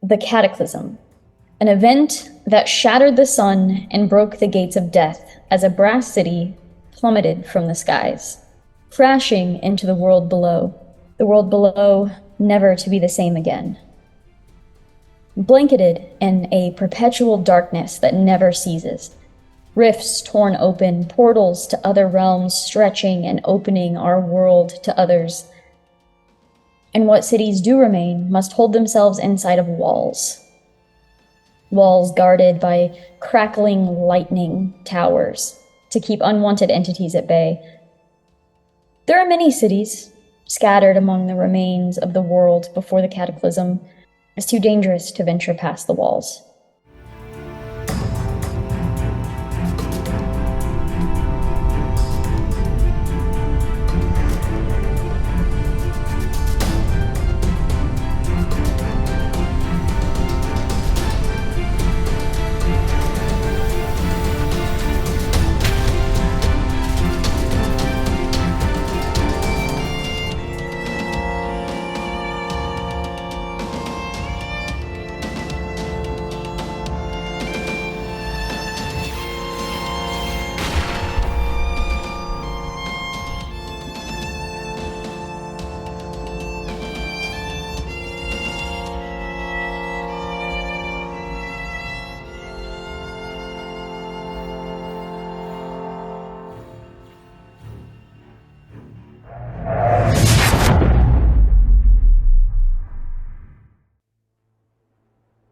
The Cataclysm, an event that shattered the sun and broke the gates of death as a brass city plummeted from the skies, crashing into the world below never to be the same again. Blanketed in a perpetual darkness that never ceases, rifts torn open, portals to other realms stretching and opening our world to others. And what cities do remain must hold themselves inside of walls. Walls guarded by crackling lightning towers to keep unwanted entities at bay. There are many cities scattered among the remains of the world before the cataclysm. It's too dangerous to venture past the walls.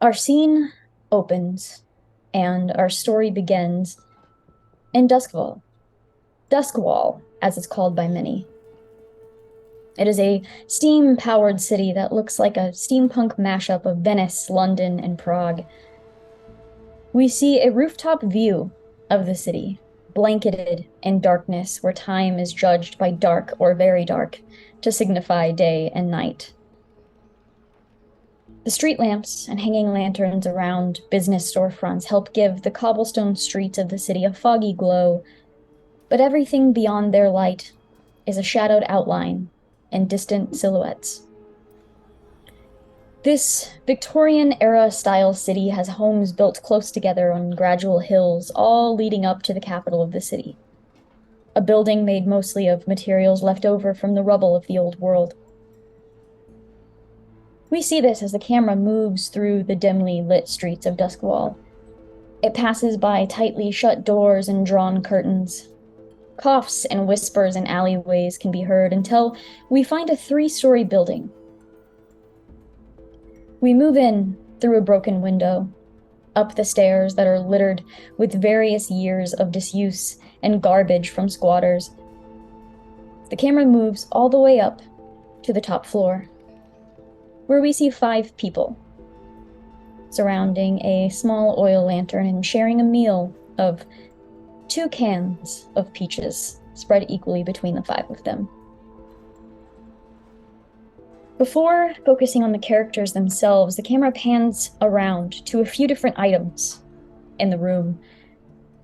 Our scene opens, and our story begins in Duskwall. Duskwall, as it's called by many. It is a steam-powered city that looks like a steampunk mashup of Venice, London, and Prague. We see a rooftop view of the city, blanketed in darkness where time is judged by dark or very dark to signify day and night. The street lamps and hanging lanterns around business storefronts help give the cobblestone streets of the city a foggy glow, but everything beyond their light is a shadowed outline and distant silhouettes. This Victorian-era style city has homes built close together on gradual hills, all leading up to the capital of the city. A building made mostly of materials left over from the rubble of the old world. We see this as the camera moves through the dimly lit streets of Duskwall. It passes by tightly shut doors and drawn curtains. Coughs and whispers in alleyways can be heard until we find a 3-story building. We move in through a broken window, up the stairs that are littered with various years of disuse and garbage from squatters. The camera moves all the way up to the top floor, where we see 5 people surrounding a small oil lantern and sharing a meal of 2 cans of peaches spread equally between the 5 of them. Before focusing on the characters themselves, the camera pans around to a few different items in the room,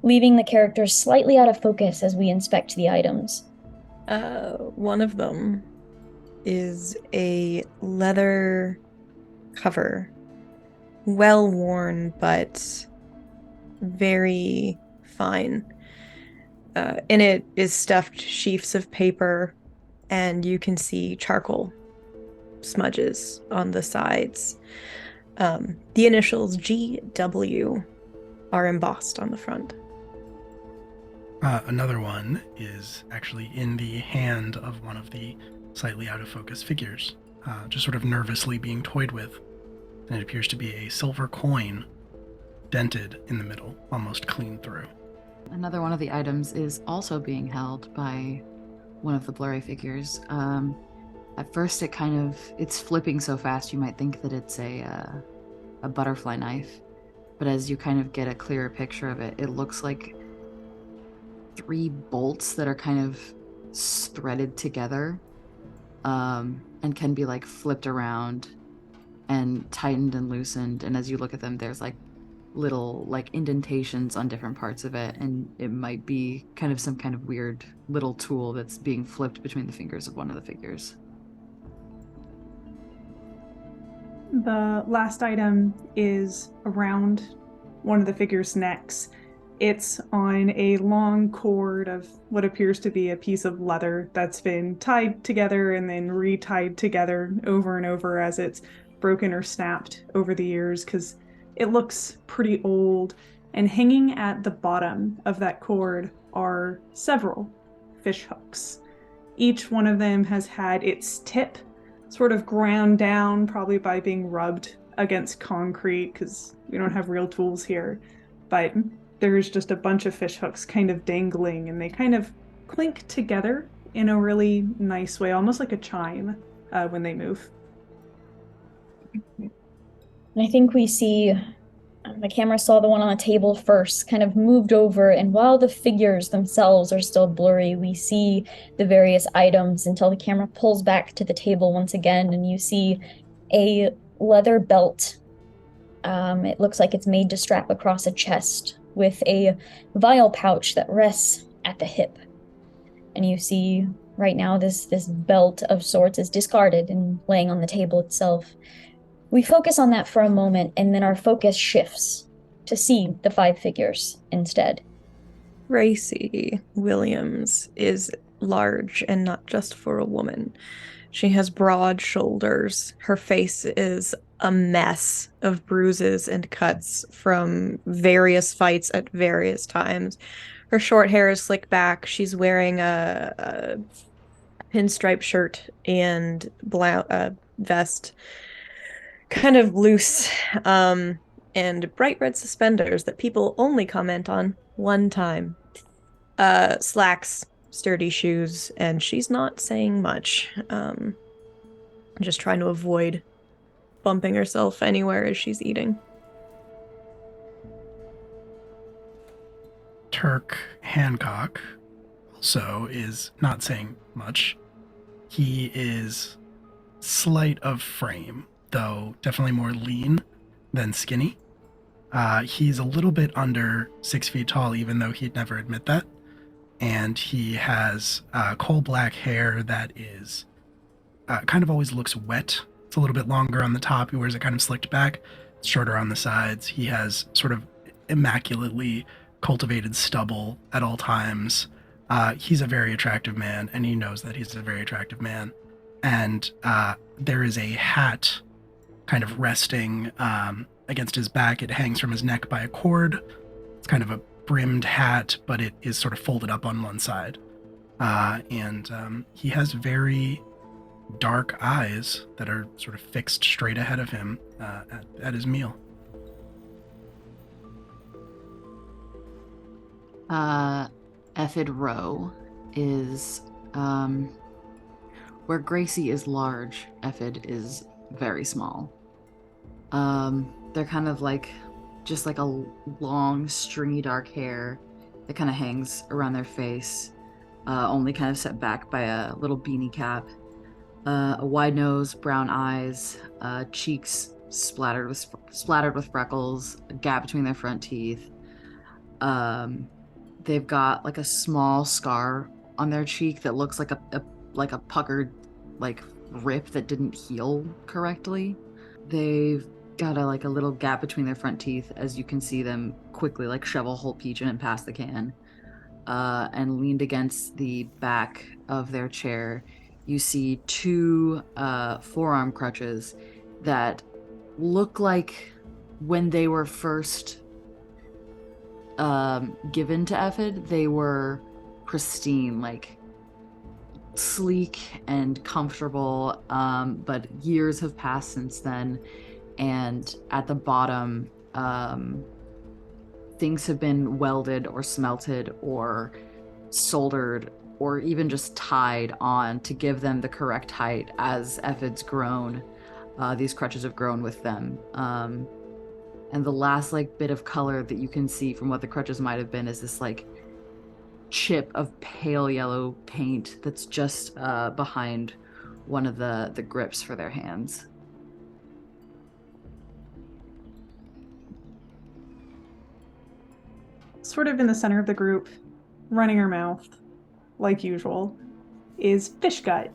leaving the characters slightly out of focus as we inspect the items. One of them is a leather cover, well worn but very fine. In it is stuffed sheafs of paper, and you can see charcoal smudges on the sides. The initials GW are embossed on the front. Another one is actually in the hand of one of the slightly out of focus figures, just sort of nervously being toyed with. And it appears to be a silver coin dented in the middle, almost clean through. Another one of the items is also being held by one of the blurry figures. At first it's flipping so fast you might think that it's a butterfly knife, but as you kind of get a clearer picture of it, it looks like 3 bolts that are kind of threaded together, and can be like flipped around and tightened and loosened, and as you look at them there's like little like indentations on different parts of it, and it might be kind of some kind of weird little tool that's being flipped between the fingers of one of the figures. The last item is around one of the figure's necks. It's on a long cord of what appears to be a piece of leather that's been tied together and then retied together over and over as it's broken or snapped over the years, because it looks pretty old. And hanging at the bottom of that cord are several fish hooks. Each one of them has had its tip sort of ground down, probably by being rubbed against concrete, because we don't have real tools here. But there's just a bunch of fish hooks kind of dangling, and they kind of clink together in a really nice way, almost like a chime when they move. And I think we see the camera saw the one on the table first, kind of moved over, and while the figures themselves are still blurry, we see the various items until the camera pulls back to the table once again, and you see a leather belt. It looks like it's made to strap across a chest with a vial pouch that rests at the hip. And you see right now this belt of sorts is discarded and laying on the table itself. We focus on that for a moment, and then our focus shifts to see the 5 figures instead. Gracie Williams is large and not just for a woman. She has broad shoulders. Her face is a mess of bruises and cuts from various fights at various times. Her short hair is slicked back. She's wearing a pinstripe shirt and vest, kind of loose, and bright red suspenders that people only comment on one time. Slacks, sturdy shoes, and she's not saying much. Just trying to avoid bumping herself anywhere as she's eating. Turk Hancock also is not saying much. He is slight of frame, though definitely more lean than skinny. He's a little bit under 6 feet tall, even though he'd never admit that. And he has coal black hair that is kind of always looks wet. It's a little bit longer on the top. He wears it kind of slicked back. It's shorter on the sides. He has sort of immaculately cultivated stubble at all times. He's a very attractive man, and he knows that he's a very attractive man. And there is a hat kind of resting against his back. It hangs from his neck by a cord. It's kind of a brimmed hat, but it is sort of folded up on one side. And he has very dark eyes that are sort of fixed straight ahead of him at his meal. Ephid Row is where Gracie is large, Ephid is very small. They're kind of like just like a long, stringy dark hair that kind of hangs around their face, only kind of set back by a little beanie cap. A wide nose, brown eyes, cheeks splattered with freckles, a gap between their front teeth. They've got like a small scar on their cheek that looks like a puckered like rip that didn't heal correctly. They've got a little gap between their front teeth, as you can see them quickly like shovel whole peach in and pass the can. And leaned against the back of their chair, you see 2 forearm crutches that look like when they were first given to Ephid, they were pristine, like sleek and comfortable, but years have passed since then, and at the bottom things have been welded or smelted or soldered or even just tied on to give them the correct height. As Ephid's grown, these crutches have grown with them. And the last bit of color that you can see from what the crutches might have been is this chip of pale yellow paint that's just behind one of the grips for their hands. Sort of in the center of the group, running her mouth, like usual, is Fishgut.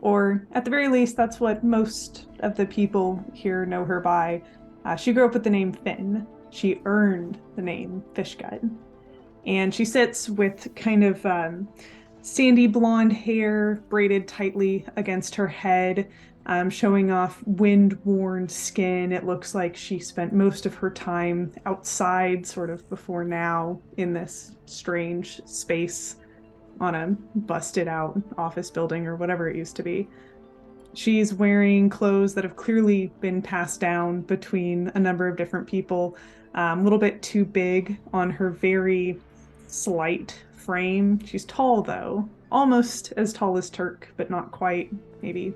Or at the very least, that's what most of the people here know her by. She grew up with the name Finn. She earned the name Fishgut. And she sits with kind of sandy blonde hair braided tightly against her head, showing off wind-worn skin. It looks like she spent most of her time outside, sort of before now, in this strange space on a busted out office building or whatever it used to be. She's wearing clothes that have clearly been passed down between a number of different people, a little bit too big on her very slight frame. She's tall though, almost as tall as Turk, but not quite, maybe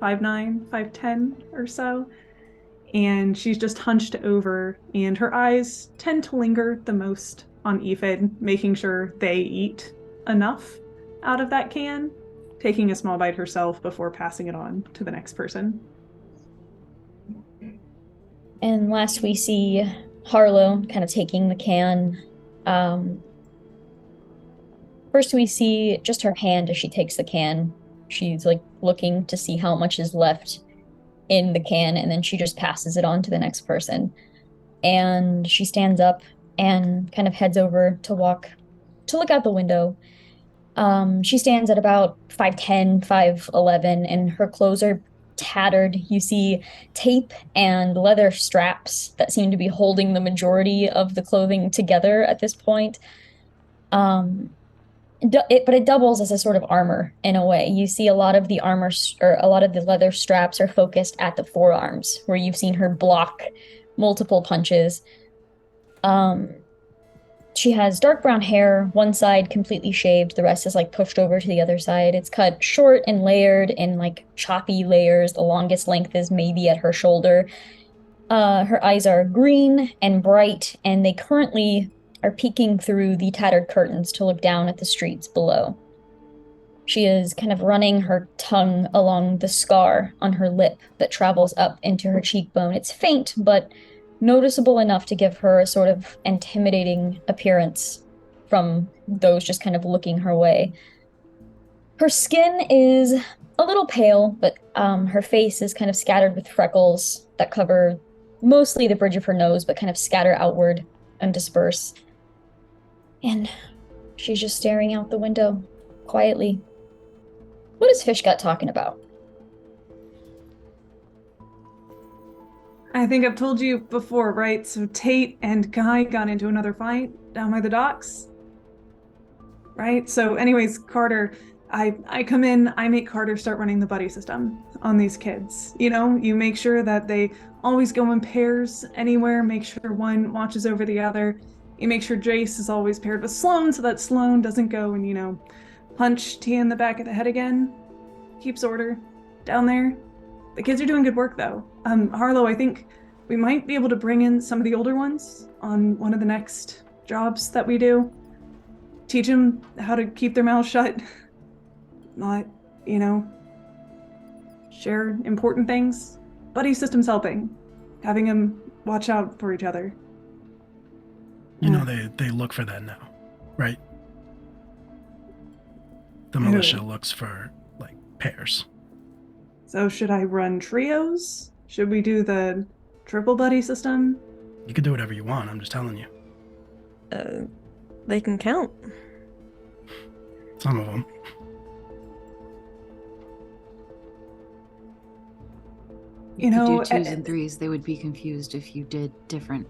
5'9", 5'10" or so. And she's just hunched over, and her eyes tend to linger the most on Ephid, making sure they eat enough out of that can, taking a small bite herself before passing it on to the next person. And last we see Harlow kind of taking the can. First we see just her hand as she takes the can. She's like looking to see how much is left in the can, and then she just passes it on to the next person. And she stands up and kind of heads over to look out the window. She stands at about 5'10", 5'11", and her clothes are tattered. You see tape and leather straps that seem to be holding the majority of the clothing together at this point. But it doubles as a sort of armor in a way. You see a lot of the armor, or a lot of the leather straps are focused at the forearms, where you've seen her block multiple punches. She has dark brown hair, one side completely shaved, the rest is like pushed over to the other side. It's cut short and layered in like choppy layers. The longest length is maybe at her shoulder. Her eyes are green and bright, and they currently are peeking through the tattered curtains to look down at the streets below. She is kind of running her tongue along the scar on her lip that travels up into her cheekbone. It's faint, but noticeable enough to give her a sort of intimidating appearance from those just kind of looking her way. Her skin is a little pale, but her face is kind of scattered with freckles that cover mostly the bridge of her nose, but kind of scatter outward and disperse. And she's just staring out the window, quietly. What is Fishgut talking about? I think I've told you before, right? So Tate and Guy got into another fight down by the docks. Right? So anyways, Carter, I come in, I make Carter start running the buddy system on these kids. You know, you make sure that they always go in pairs anywhere, make sure one watches over the other. You make sure Jace is always paired with Sloan so that Sloan doesn't go and, you know, punch Tia in the back of the head again. Keeps order down there. The kids are doing good work, though. Harlow, I think we might be able to bring in some of the older ones on one of the next jobs that we do. Teach them how to keep their mouths shut. Not, you know, share important things. Buddy system's helping. Having them watch out for each other. You know, they look for that now, right? The militia looks for, like, pairs. So should I run trios? Should we do the triple buddy system? You can do whatever you want, I'm just telling you. They can count. Some of them. You know, do twos and threes, they would be confused if you did different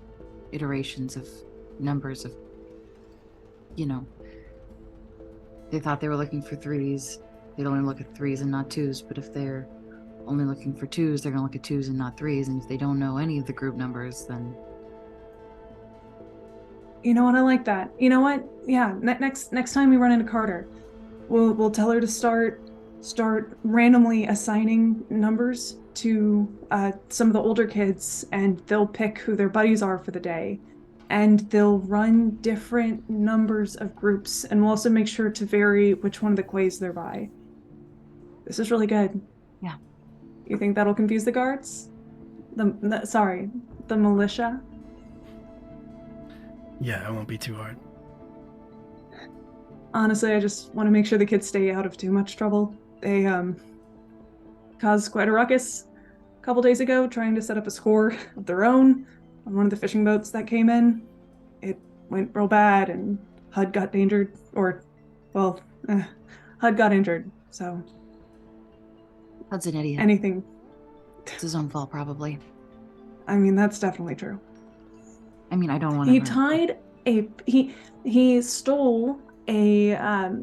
iterations of numbers of, you know, they thought they were looking for threes. They'd only look at threes and not twos, but if they're only looking for twos, they're gonna look at twos and not threes, and if they don't know any of the group numbers, then... You know what, I like that. You know what? Yeah, next time we run into Carter, we'll tell her to start randomly assigning numbers to some of the older kids, and they'll pick who their buddies are for the day. And they'll run different numbers of groups, and we'll also make sure to vary which one of the quays they're by. This is really good. Yeah. You think that'll confuse the guards? The militia? Yeah, it won't be too hard. Honestly, I just want to make sure the kids stay out of too much trouble. They caused quite a ruckus a couple days ago, trying to set up a score of their own on one of the fishing boats that came in. It went real bad, and HUD got injured, HUD got injured, so... HUD's an idiot. Anything. It's his own fault, probably. I mean, that's definitely true. I mean, I don't want to... He stole a...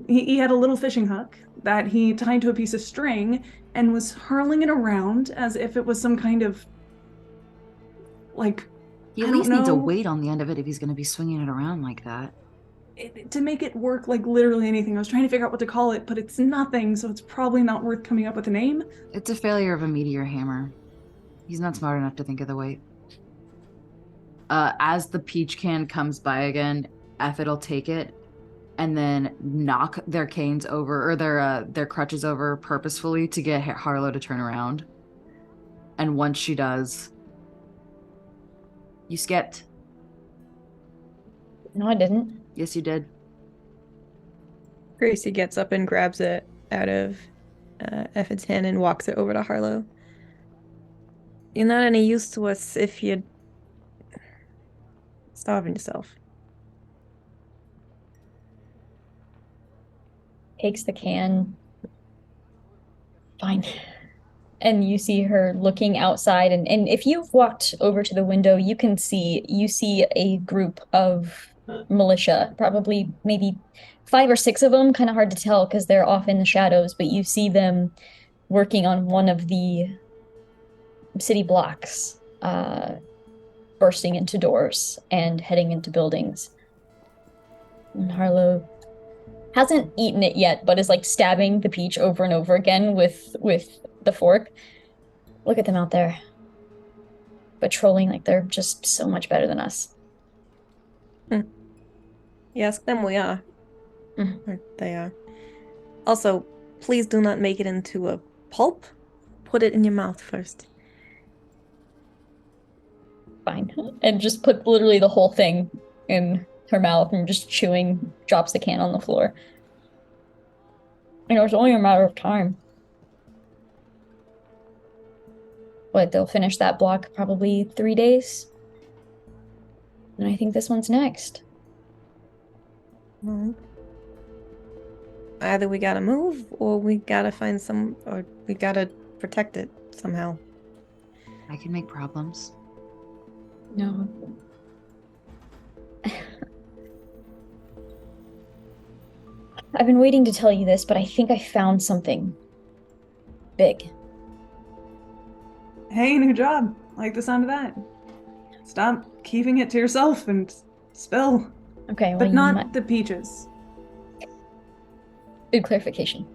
he had a little fishing hook that he tied to a piece of string and was hurling it around as if it was some kind of... like... He at least needs a weight on the end of it if he's going to be swinging it around like that. To make it work like literally anything. I was trying to figure out what to call it, but it's nothing, so it's probably not worth coming up with a name. It's a failure of a meteor hammer. He's not smart enough to think of the weight. As the peach can comes by again, Effie will take it and then knock their canes over, or their crutches over purposefully to get Harlow to turn around. And once she does... You skipped. No, I didn't. Yes, you did. Gracie gets up and grabs it out of Effie's hand and walks it over to Harlow. You're not any use to us if you're starving yourself. Takes the can. Fine. And you see her looking outside, and if you've walked over to the window, you see a group of militia, probably maybe 5 or 6 of them, kind of hard to tell because they're off in the shadows, but you see them working on one of the city blocks, bursting into doors and heading into buildings. And Harlow hasn't eaten it yet, but is like stabbing the peach over and over again with the fork. Look at them out there, patrolling like they're just so much better than us. You ask them, we are. Mhm. Or they are. Also, please do not make it into a pulp. Put it in your mouth first. Fine. And just put literally the whole thing in her mouth and just chewing, drops the can on the floor. You know, it's only a matter of time. What, they'll finish that block probably 3 days? And I think this one's next. Well, either we gotta move, or we gotta find or we gotta protect it somehow. I can make problems. No. I've been waiting to tell you this, but I think I found something big. Hey, new job. Like the sound of that. Stop keeping it to yourself and spill. Okay, well, But you not might- the peaches. Good clarification.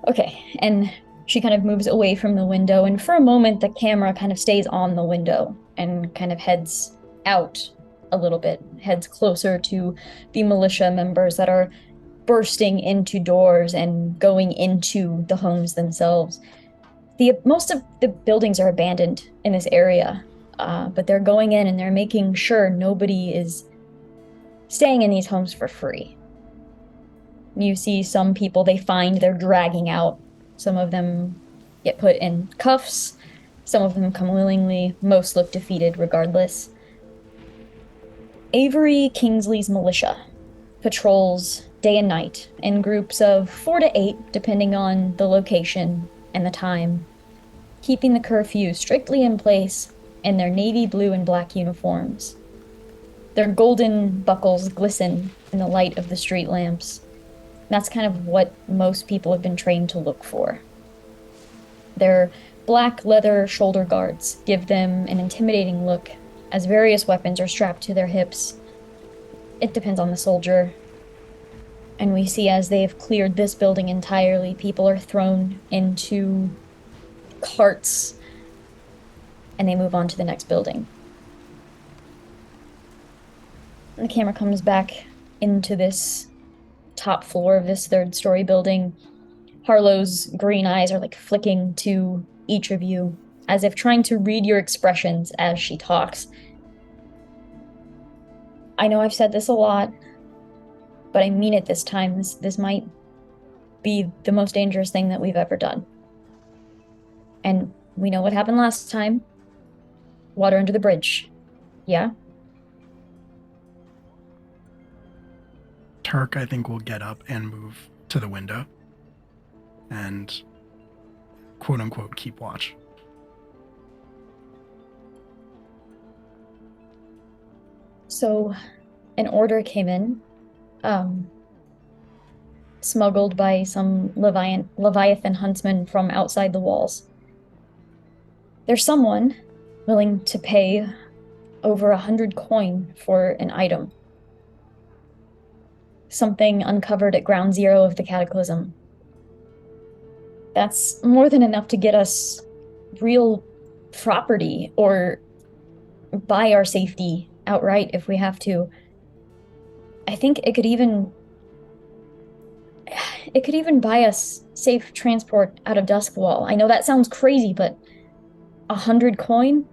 Okay, and she kind of moves away from the window, and for a moment the camera kind of stays on the window and kind of heads out a little bit, heads closer to the militia members that are bursting into doors and going into the homes themselves. Most of the buildings are abandoned in this area, but they're going in and they're making sure nobody is staying in these homes for free. You see some people they're dragging out. Some of them get put in cuffs. Some of them come willingly. Most look defeated regardless. Avery Kingsley's militia patrols day and night in groups of 4 to 8, depending on the location and the time, keeping the curfew strictly in place in their navy blue and black uniforms. Their golden buckles glisten in the light of the street lamps. That's kind of what most people have been trained to look for. Their black leather shoulder guards give them an intimidating look, as various weapons are strapped to their hips. It depends on the soldier. And we see as they've cleared this building entirely, people are thrown into carts, and they move on to the next building. The camera comes back into this top floor of this 3rd-story building. Harlow's green eyes are like flicking to each of you, as if trying to read your expressions as she talks. I know I've said this a lot, but I mean it this time. This might be the most dangerous thing that we've ever done. And we know what happened last time. Water under the bridge. Yeah? Turk, I think, will get up and move to the window and quote unquote keep watch. So, an order came in, smuggled by some Leviathan huntsman from outside the walls. There's someone willing to pay over 100 coin for an item. Something uncovered at ground zero of the Cataclysm. That's more than enough to get us real property or buy our safety outright if we have to. I think it could even buy us safe transport out of Duskwall. I know that sounds crazy, but 100 coin?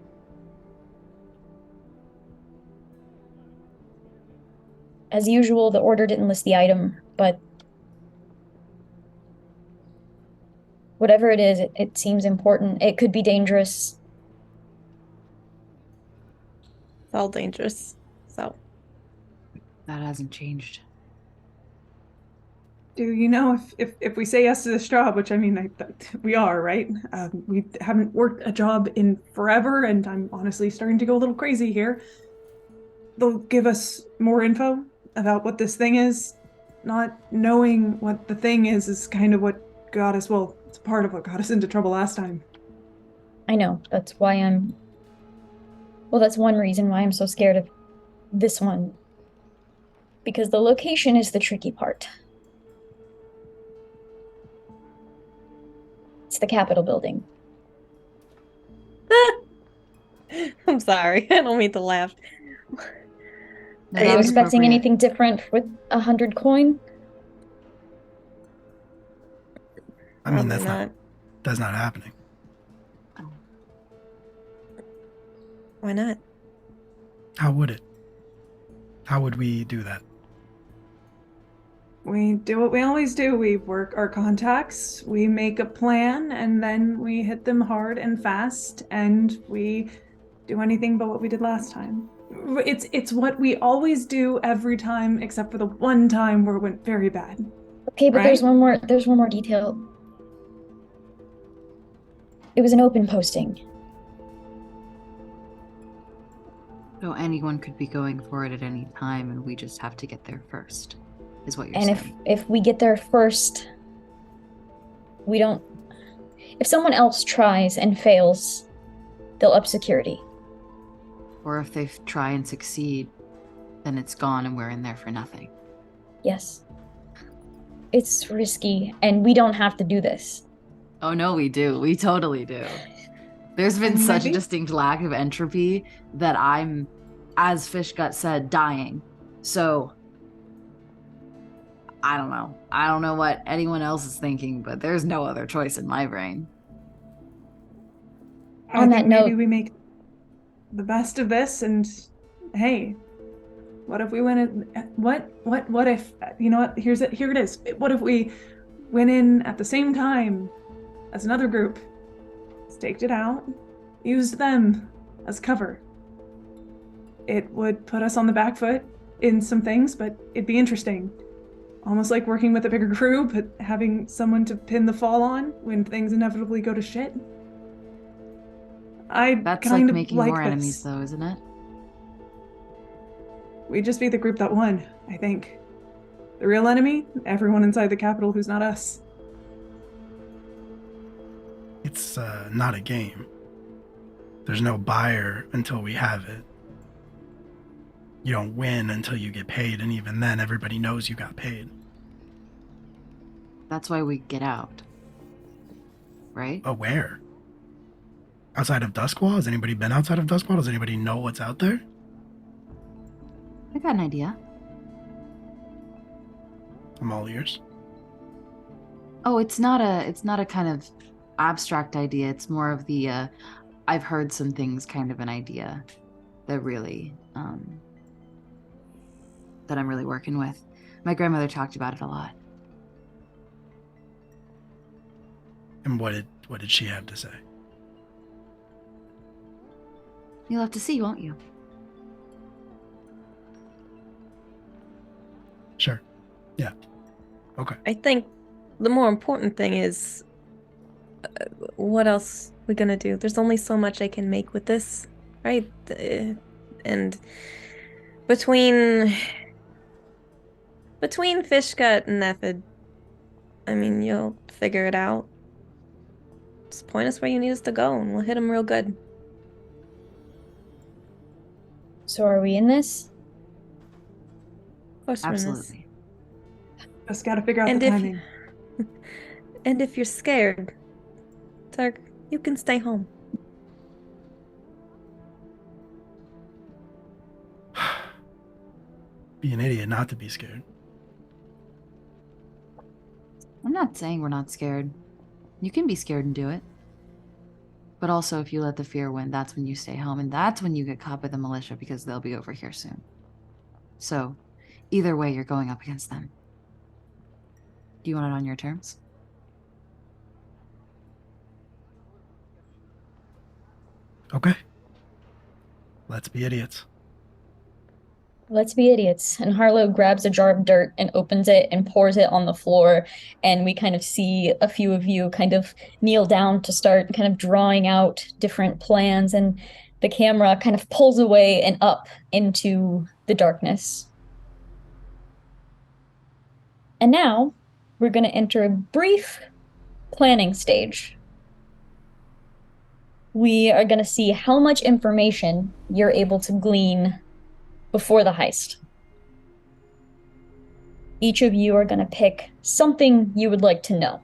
As usual, the order didn't list the item, but whatever it is, it seems important. It could be dangerous. It's all dangerous. So, That hasn't changed. Do you know if we say yes to this job, which I mean, we are, right? We haven't worked a job in forever, and I'm honestly starting to go a little crazy here. They'll give us more info about what this thing is. Not knowing what the thing is kind of what got us, well, it's part of what got us into trouble last time. I know, that's why that's one reason why I'm so scared of this one. Because the location is the tricky part. It's the Capitol building. I'm sorry. I don't mean to laugh. No, Are that you was expecting appropriate. anything different with 100 coin? I mean, Probably that's not happening. Why not? How would it? How would we do that? We do what we always do. We work our contacts, we make a plan, and then we hit them hard and fast, and we do anything but what we did last time. It's what we always do every time, except for the one time where it went very bad. Okay, but Right? there's one more detail. It was an open posting. So anyone could be going for it at any time, and we just have to get there first, is what you're And saying. if we get there first, we don't... If someone else tries and fails, they'll up security. Or if they try and succeed, then it's gone and we're in there for nothing. Yes. It's risky, and we don't have to do this. Oh no, we do. We totally do. There's been such a Maybe. distinct lack of entropy that I'm, as Fishgut said, dying. So, I don't know. I don't know what anyone else is thinking, but there's no other choice in my brain. I On think that maybe note- we make the best of this, and hey, what if we went in? What if, you know what? Here it is. What if we went in at the same time as another group, staked it out, used them as cover? It would put us on the back foot in some things, but it'd be interesting. Almost like working with a bigger crew, but having someone to pin the fall on when things inevitably go to shit. That's like kind of making like more this. enemies, though, isn't it? We'd just be the group that won, I think. The real enemy? Everyone inside the Capitol who's not us. It's not a game. There's no buyer until we have it. You don't win until you get paid, and even then, everybody knows you got paid. That's why we get out. Right? Oh, where? Outside of Duskwall? Has anybody been outside of Duskwall? Does anybody know what's out there? I got an idea. I'm all ears. Oh, it's not a kind of abstract idea. It's more of the I've heard some things kind of an idea that really that I'm really working with. My grandmother talked about it a lot. And what did she have to say? You'll have to see, won't you? Sure. Yeah. Okay. I think the more important thing is what else we gonna do? There's only so much I can make with this, right? And between Fishgut and Nephid, I mean, you'll figure it out. Just point us where you need us to go, and we'll hit them real good. So are we in this? Of course, we're in this. Absolutely. Just gotta figure out And the if timing. and if you're scared, Tark, you can stay home. Be an idiot not to be scared. I'm not saying we're not scared. You can be scared and do it. But also, if you let the fear win, that's when you stay home, and that's when you get caught by the militia, because they'll be over here soon. So, either way, you're going up against them. Do you want it on your terms? Okay. Let's be idiots. Let's be idiots. And Harlow grabs a jar of dirt and opens it and pours it on the floor. And we kind of see a few of you kind of kneel down to start kind of drawing out different plans. And the camera kind of pulls away and up into the darkness. And now we're going to enter a brief planning stage. We are going to see how much information you're able to glean before the heist. Each of you are going to pick something you would like to know.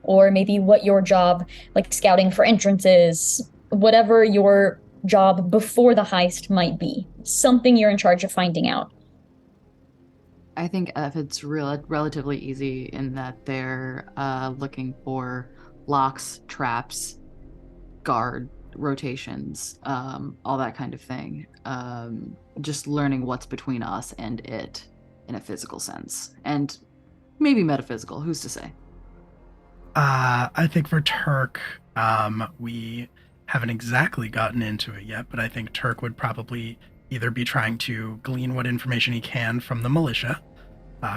Or maybe what your job, like scouting for entrances, whatever your job before the heist might be. Something you're in charge of finding out. I think it's relatively easy in that they're looking for locks, traps, guard rotations, all that kind of thing. Just learning what's between us and it in a physical sense. And maybe metaphysical, who's to say? I think for Turk, we haven't exactly gotten into it yet, but I think Turk would probably either be trying to glean what information he can from the militia,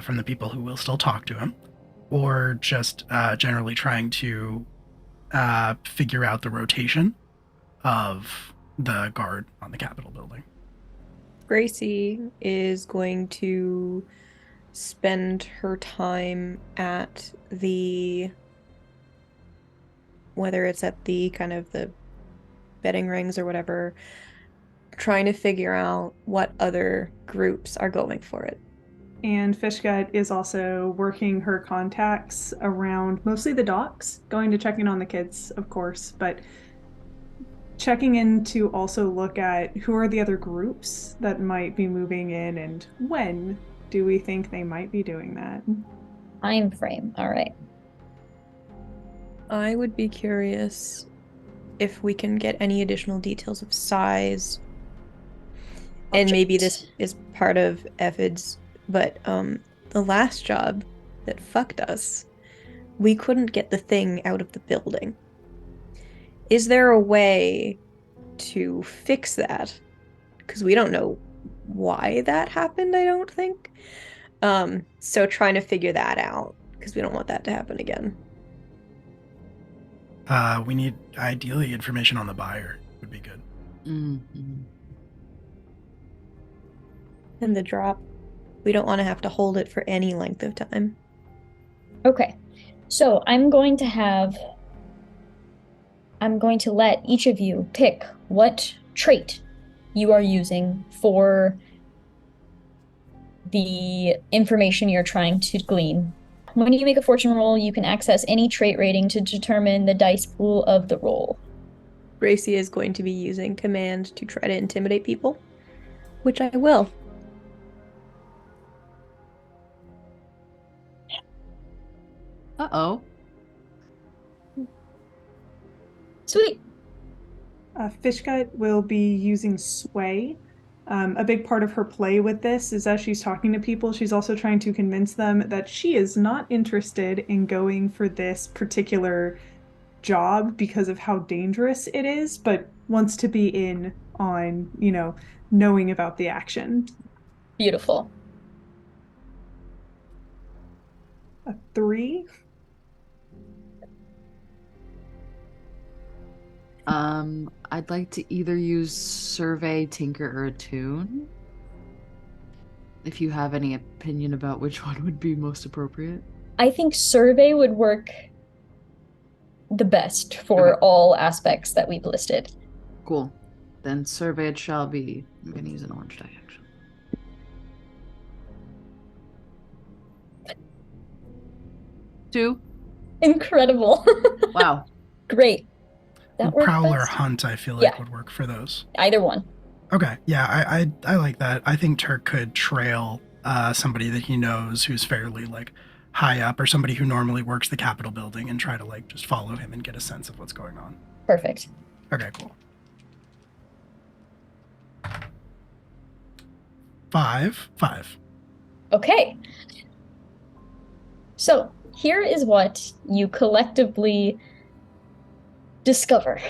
from the people who will still talk to him, or just generally trying to figure out the rotation of the guard on the Capitol building. Gracie is going to spend her time at the, whether it's at the kind of the betting rings or whatever, trying to figure out what other groups are going for it. And Fishgut is also working her contacts around mostly the docks, going to check in on the kids, of course, but checking in to also look at who are the other groups that might be moving in and when do we think they might be doing that. Time frame. All right. I would be curious if we can get any additional details of size. And maybe this is part of Ephid's, but the last job that fucked us, we couldn't get the thing out of the building. Is there a way to fix that? Because we don't know why that happened, I don't think. So trying to figure that out, because we don't want that to happen again. We need, ideally, information on the buyer would be good. Mm-hmm. And the drop. We don't want to have to hold it for any length of time. Okay. So I'm going to let each of you pick what trait you are using for the information you're trying to glean. When you make a fortune roll, you can access any trait rating to determine the dice pool of the roll. Gracie is going to be using command to try to intimidate people, which I will. Uh-oh. Sweet. Fishgut will be using sway. A big part of her play with this is as she's talking to people, she's also trying to convince them that she is not interested in going for this particular job because of how dangerous it is, but wants to be in on, knowing about the action. Beautiful. A 3? I'd like to either use Survey, Tinker, or Attune. If you have any opinion about which one would be most appropriate. I think survey would work the best for Okay. all aspects that we've listed. Cool. Then Survey it shall be. I'm gonna use an orange die, actually. Two. Incredible. Wow. Great. That worked Prowl or best. hunt, I feel like Yeah. would work for those. Either one. Okay, yeah, I like that. I think Turk could trail somebody that he knows who's fairly like high up, or somebody who normally works the Capitol building, and try to like just follow him and get a sense of what's going on. Perfect. Okay, cool. 5. Okay. So here is what you collectively discover.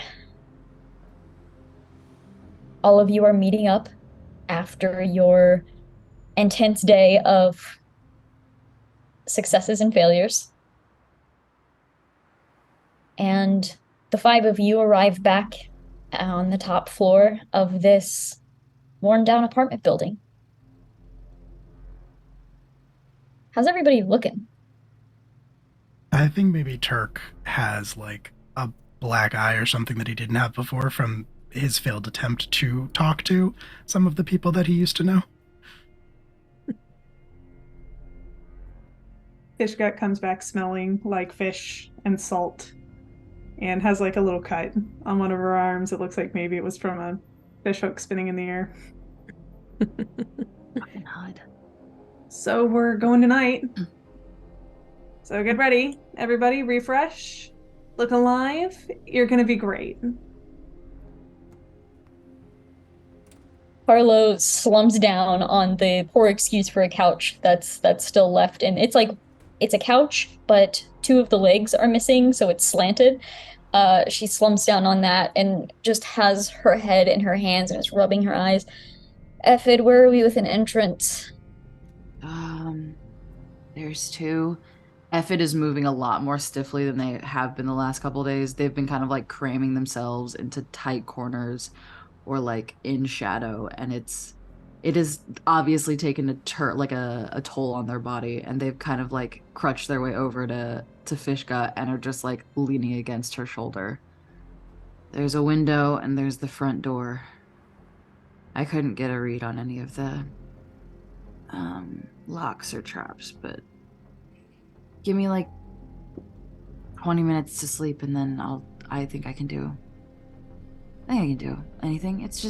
All of you are meeting up after your intense day of successes and failures. And the 5 of you arrive back on the top floor of this worn down apartment building. How's everybody looking? I think maybe Turk has like a black eye or something that he didn't have before from his failed attempt to talk to some of the people that he used to know. Fishgut comes back smelling like fish and salt and has like a little cut on one of her arms. It looks like maybe it was from a fish hook spinning in the air. Fucking hide. So we're going tonight. So get ready, everybody. Refresh. Look alive. You're gonna be great. Carlo slumps down on the poor excuse for a couch that's still left, and it's a couch, but 2 of the legs are missing, so it's slanted. She slumps down on that and just has her head in her hands and is rubbing her eyes. Effid, where are we with an entrance? There's 2. Effid is moving a lot more stiffly than they have been the last couple of days. They've been kind of like cramming themselves into tight corners or like in shadow, and it has obviously taken a toll on their body, and they've kind of like crutched their way over to Fishgut and are just like leaning against her shoulder. There's a window and there's the front door. I couldn't get a read on any of the locks or traps, but give me like 20 minutes to sleep and then I think I can do anything. It's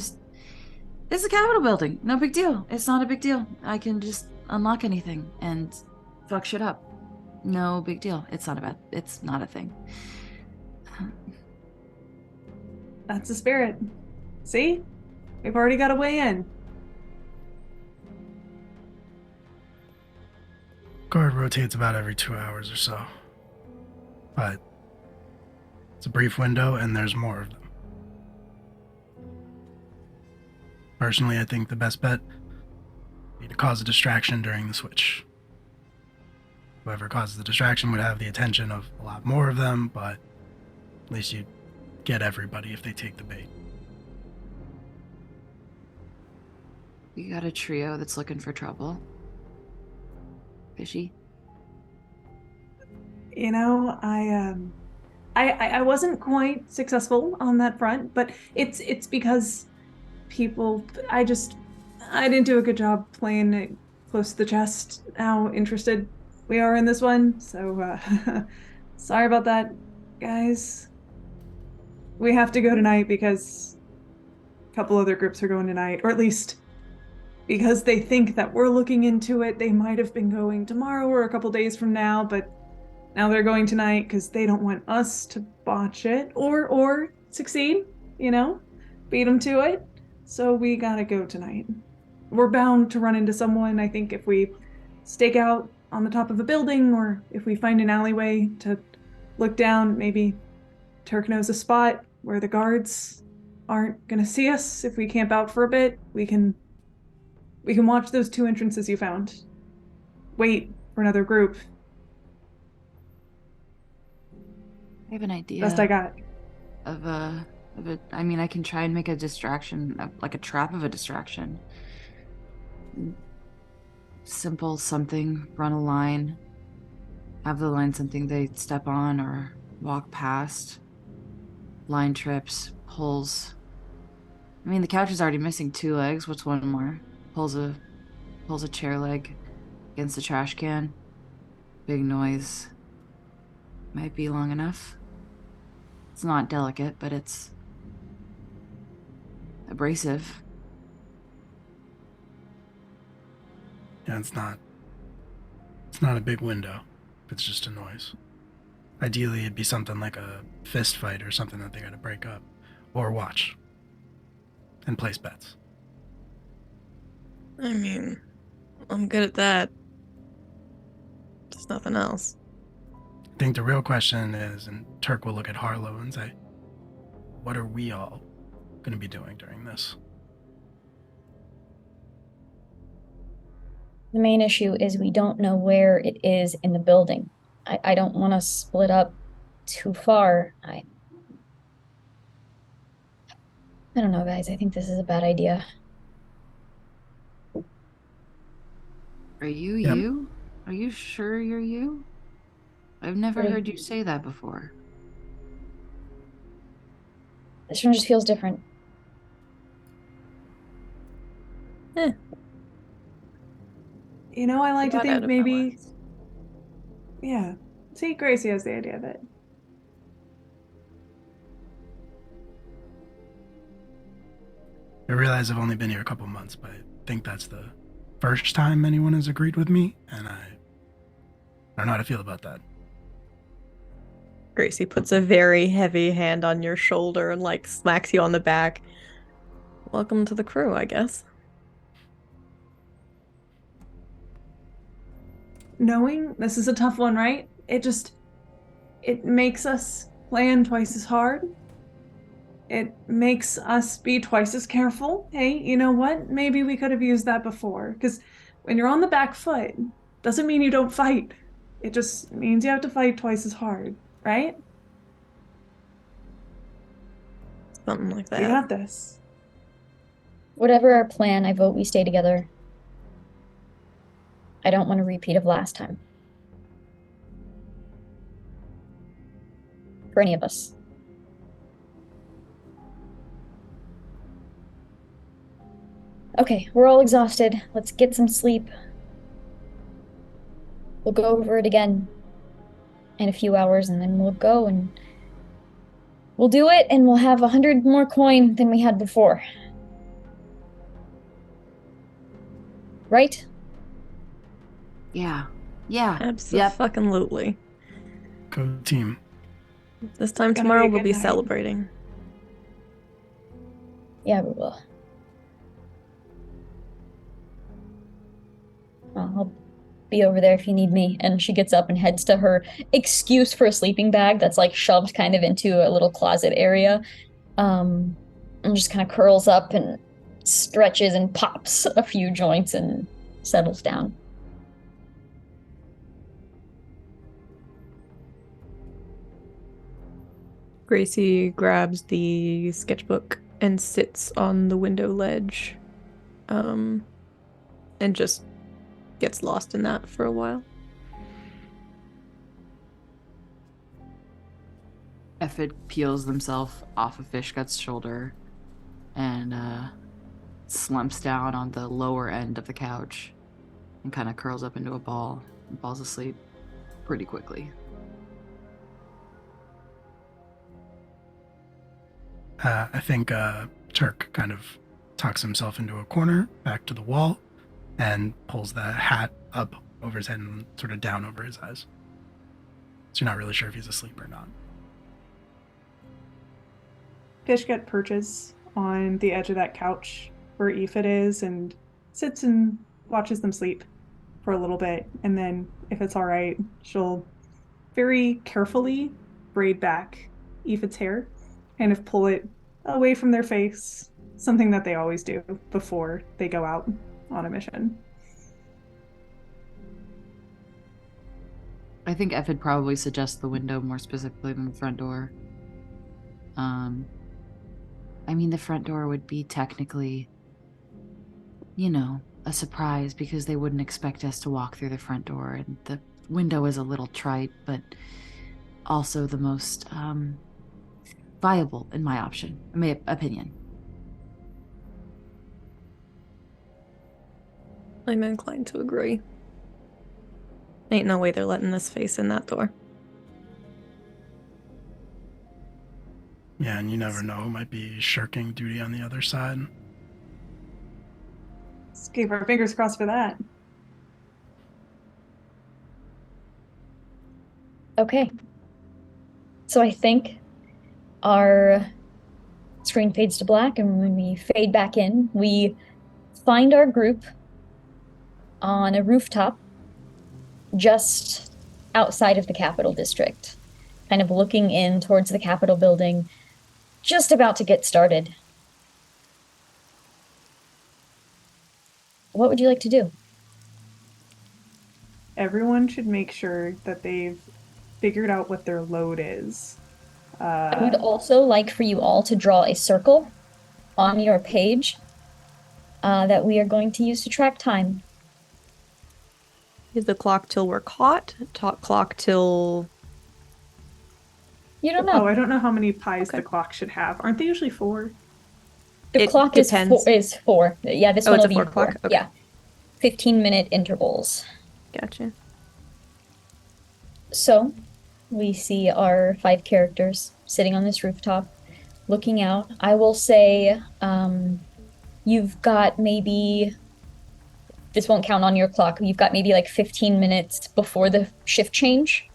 a Capitol building. No big deal. It's not a big deal. I can just unlock anything and fuck shit up. No big deal. It's not a thing. That's the spirit. See? We've already got a way in. Guard rotates about every 2 hours or so. But it's a brief window and there's more of them. Personally, I think the best bet would be to cause a distraction during the switch. Whoever causes the distraction would have the attention of a lot more of them, but at least you'd get everybody if they take the bait. You got a trio that's looking for trouble. Fishy. I wasn't quite successful on that front, but it's because people I didn't do a good job playing it close to the chest how interested we are in this one. So sorry about that, guys. We have to go tonight because a couple other groups are going tonight, or at least because they think that we're looking into it. They might have been going tomorrow or a couple days from now, but now they're going tonight because they don't want us to botch it or succeed, beat them to it. So we gotta go tonight. We're bound to run into someone. I think if we stake out on the top of a building or if we find an alleyway to look down, maybe Turk knows a spot where the guards aren't gonna see us if we camp out for a bit. We can watch those 2 entrances you found. Wait for another group. I have an idea. Best I got. I mean, I can try and make a distraction, like a trap of a distraction. Simple something, run a line, have the line something they step on or walk past. Line trips, pulls. I mean, the couch is already missing 2 legs. What's one more? Pulls a chair leg against the trash can. Big noise. Might be long enough. It's not delicate, but it's abrasive. Yeah, it's not a big window. It's just a noise. Ideally, it'd be something like a fist fight or something that they gotta break up. Or watch. And place bets. I mean, I'm good at that. Just nothing else. I think the real question is, and Turk will look at Harlow and say, what are we all going to be doing during this? The main issue is we don't know where it is in the building. I don't want to split up too far. I don't know, guys. I think this is a bad idea. Are you Yep. you? Are you sure you're you? I've never Right. heard you say that before. This one just feels different. You know, I like to Got out think of maybe... balance. Yeah. See, Gracie has the idea of it. I realize I've only been here a couple months, but I think that's the first time anyone has agreed with me, and I don't know how to feel about that. Gracie puts a very heavy hand on your shoulder and like smacks you on the back. Welcome to the crew, I guess. Knowing this is a tough one, right? It makes us plan twice as hard. It makes us be twice as careful. Hey, you know what? Maybe we could have used that before. Because when you're on the back foot, doesn't mean you don't fight. It just means you have to fight twice as hard, right? Something like We that. got this. Whatever our plan, I vote we stay together. I don't want a repeat of last time. For any of us. Okay, we're all exhausted. Let's get some sleep. We'll go over it again in a few hours, and then we'll go and we'll do it, and we'll have 100 more coin than we had before. Right? Yeah. Yep. Absolutely. Go team. This time Gonna tomorrow be a we'll good be night. celebrating. Yeah, we will. Well, I'll be over there if you need me. And she gets up and heads to her excuse for a sleeping bag that's like shoved kind of into a little closet area. And just kind of curls up and stretches and pops a few joints and settles down. Gracie grabs the sketchbook and sits on the window ledge. And just gets lost in that for a while. Effid peels himself off of Fishgut's shoulder and slumps down on the lower end of the couch and kind of curls up into a ball and falls asleep pretty quickly. I think Turk kind of tucks himself into a corner, back to the wall, and pulls the hat up over his head and sort of down over his eyes. So you're not really sure if he's asleep or not. Fishgut perches on the edge of that couch where Aphid is and sits and watches them sleep for a little bit. And then, if it's all right, she'll very carefully braid back Aoife's hair, kind of pull it away from their face, something that they always do before they go out on a mission. I think F would probably suggest the window more specifically than the front door. I mean, the front door would be technically, a surprise because they wouldn't expect us to walk through the front door, and the window is a little trite, but also the most viable in my opinion. I'm inclined to agree. Ain't no way they're letting this face in that door. Yeah, and you never know who might be shirking duty on the other side. Let's keep our fingers crossed for that. Okay. So I think our screen fades to black, and when we fade back in, we find our group on a rooftop just outside of the Capitol District, kind of looking in towards the Capitol building, just about to get started. What would you like to do? Everyone should make sure that they've figured out what their load is. I would also like for you all to draw a circle on your page that we are going to use to track time. Is the clock till we're caught? Clock till... You don't know. Oh, I don't know how many pies the clock should have. Aren't they usually 4? The It clock depends. is 4. Yeah, this one it's will a 4 be clock? 4. Okay. Yeah. 15-minute intervals. Gotcha. So, we see our 5 characters sitting on this rooftop, looking out. I will say you've got maybe, this won't count on your clock, you've got maybe like 15 minutes before the shift change.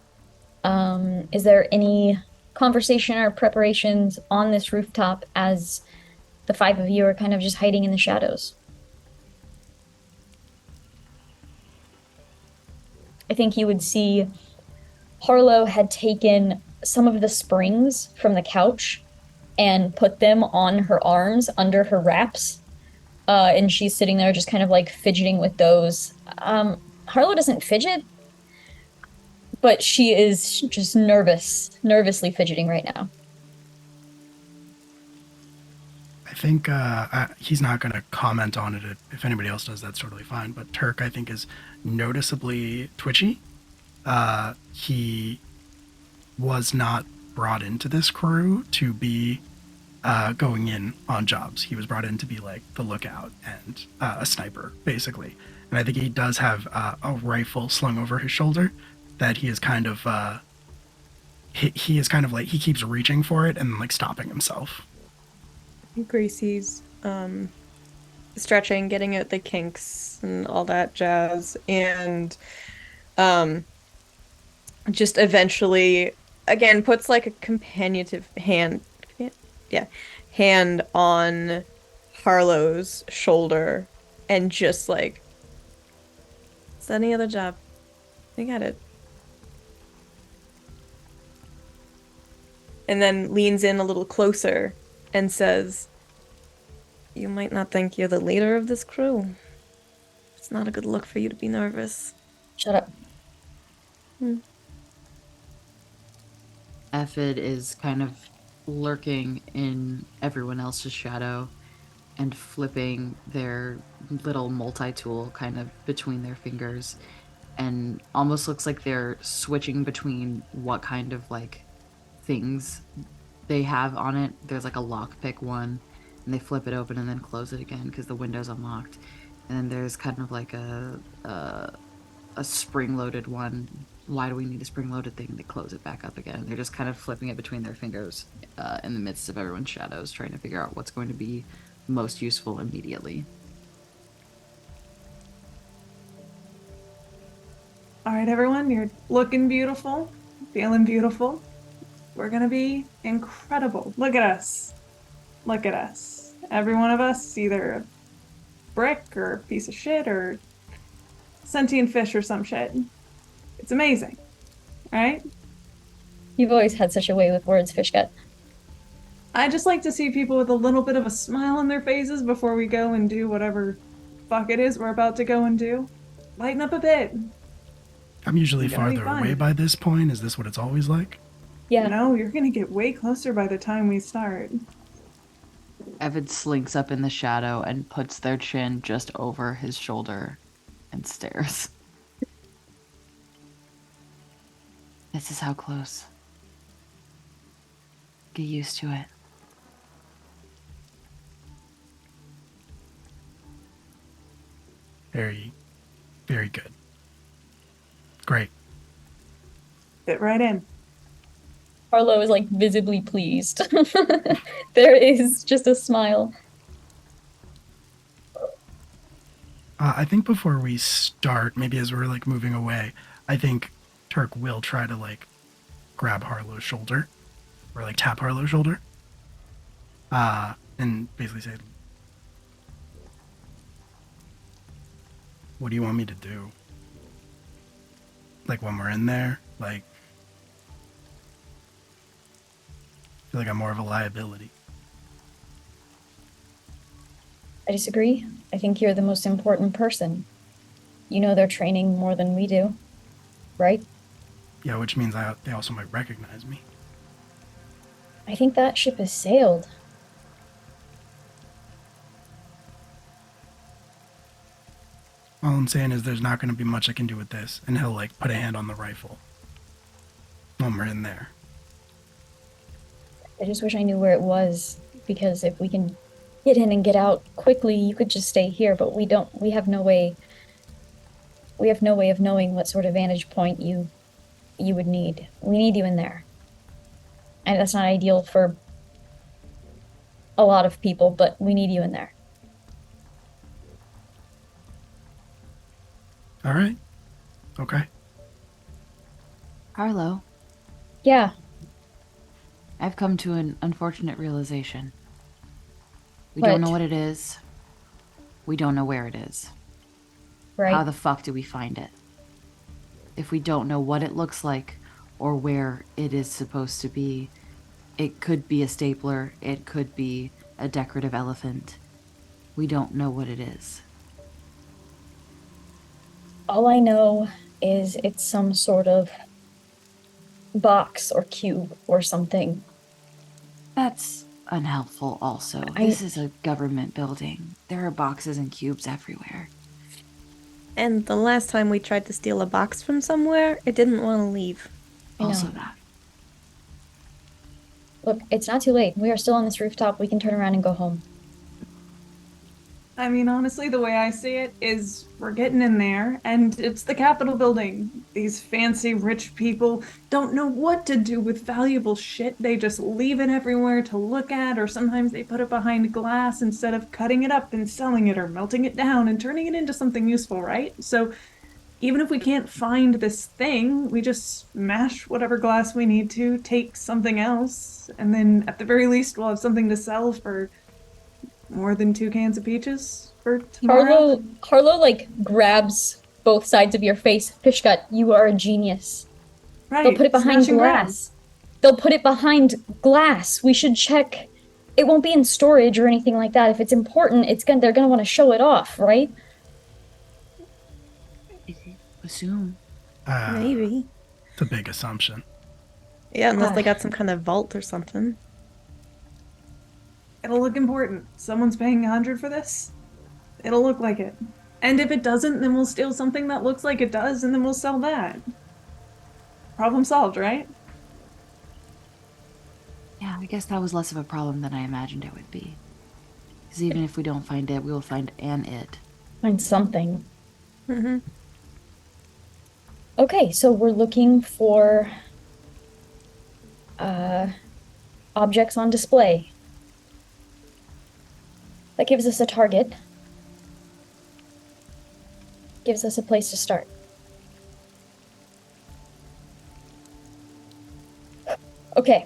Is there any conversation or preparations on this rooftop as the 5 of you are kind of just hiding in the shadows? I think you would see Harlow had taken some of the springs from the couch and put them on her arms under her wraps. And she's sitting there just kind of like fidgeting with those. Harlow doesn't fidget, but she is just nervously fidgeting right now. I think he's not going to comment on it. If anybody else does, that's totally fine. But Turk, I think, is noticeably twitchy. He was not brought into this crew to be going in on jobs. He was brought in to be like the lookout and a sniper, basically. And I think he does have a rifle slung over his shoulder that he is kind of he is kind of like, he keeps reaching for it and like stopping himself. Gracie's stretching, getting at the kinks and all that jazz, and just eventually again puts like a companiative hand on Harlow's shoulder and just like, it's any other job. I got it. And then leans in a little closer and says, "You might not think you're the leader of this crew. It's not a good look for you to be nervous." Shut up. Ephid is kind of lurking in everyone else's shadow and flipping their little multi-tool kind of between their fingers, and almost looks like they're switching between what kind of like things they have on it. There's like a lockpick one, and they flip it open and then close it again because the window's unlocked. And then there's kind of like a spring-loaded one. Why do we need a spring-loaded thing? They close it back up again. They're just kind of flipping it between their fingers in the midst of everyone's shadows, trying to figure out what's going to be most useful immediately. All right, everyone, you're looking beautiful, feeling beautiful. We're gonna be incredible. Look at us. Look at us. Every one of us, either a brick or a piece of shit or sentient fish or some shit. It's amazing, right? You've always had such a way with words, Fishgut. I just like to see people with a little bit of a smile on their faces before we go and do whatever fuck it is we're about to go and do. Lighten up a bit. I'm usually It's gonna be farther away fun. by this point. Is this what it's always like? Yeah. No, you're gonna get way closer by the time we start. Evan slinks up in the shadow and puts their chin just over his shoulder and stares. This is how close. Get used to it. Very, very good. Great. Fit right in. Harlow is like visibly pleased. There is just a smile. I think before we start, maybe as we're like moving away, I think Turk will try to like grab Harlow's shoulder or like tap Harlow's shoulder. And basically say, what do you want me to do? Like when we're in there, like, I feel like I'm more of a liability. I disagree. I think you're the most important person. You know their training more than we do, right? Yeah, which means they also might recognize me. I think that ship has sailed. All I'm saying is there's not going to be much I can do with this, and he'll like put a hand on the rifle when we're in there. I just wish I knew where it was, because if we can get in and get out quickly, you could just stay here, but we don't. We have no way of knowing what sort of vantage point you would need. We need you in there. And that's not ideal for a lot of people, but we need you in there. All right. Okay. Harlow, Yeah, I've come to an unfortunate realization. We What? don't know what it is. We don't know where it is. right. How the fuck do we find it? If we don't know what it looks like or where it is supposed to be, it could be a stapler, it could be a decorative elephant. We don't know what it is. All I know is it's some sort of box or cube or something. That's unhelpful also. This is a government building. There are boxes and cubes everywhere. And the last time we tried to steal a box from somewhere, it didn't want to leave. I know. Also that. Look, it's not too late. We are still on this rooftop. We can turn around and go home. I mean, honestly, the way I see it is we're getting in there, and it's the Capitol building. These fancy rich people don't know what to do with valuable shit. They just leave it everywhere to look at, or sometimes they put it behind glass instead of cutting it up and selling it or melting it down and turning it into something useful, right? So even if we can't find this thing, we just smash whatever glass we need to, take something else, and then at the very least, we'll have something to sell for more than 2 cans of peaches for tomorrow. Harlow like grabs both sides of your face. Fishgut, you are a genius. Right. They'll put it behind smash and grab. glass. They'll put it behind glass. We should check. It won't be in storage or anything like that. If it's important, they're gonna want to show it off, right? Assume. Maybe. It's a big assumption. Yeah, unless they got some kind of vault or something. It'll look important. Someone's paying 100 for this. It'll look like it. And if it doesn't, then we'll steal something that looks like it does, and then we'll sell that. Problem solved, right? Yeah, I guess that was less of a problem than I imagined it would be. Because even if we don't find it, we will find an it. Find something. Mm-hmm. Okay, so we're looking for objects on display. That gives us a target. Gives us a place to start. Okay.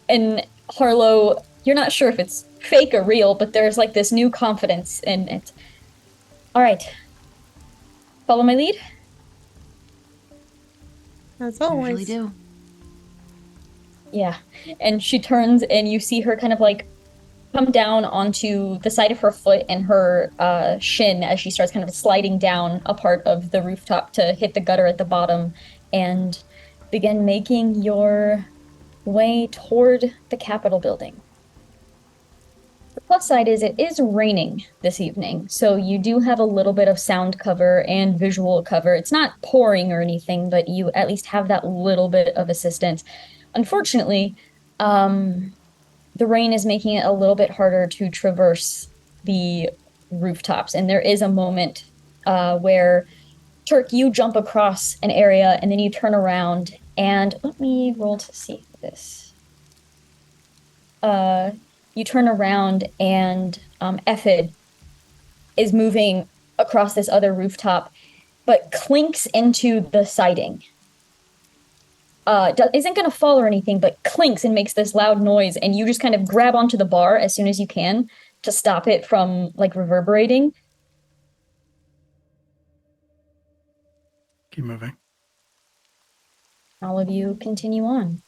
And Harlow, you're not sure if it's fake or real, but there's like this new confidence in it. All right. Follow my lead? As I always. usually do. Yeah. And she turns and you see her kind of like come down onto the side of her foot and her shin as she starts kind of sliding down a part of the rooftop to hit the gutter at the bottom and begin making your way toward the Capitol building. The plus side is it is raining this evening, so you do have a little bit of sound cover and visual cover. It's not pouring or anything, but you at least have that little bit of assistance. Unfortunately, the rain is making it a little bit harder to traverse the rooftops, and there is a moment where Turk, you jump across an area and then you turn around and let me roll to see this. You turn around and Ephid is moving across this other rooftop, but clinks into the siding. Isn't going to fall or anything, but clinks and makes this loud noise, and you just kind of grab onto the bar as soon as you can to stop it from like reverberating. Keep moving. All of you continue on.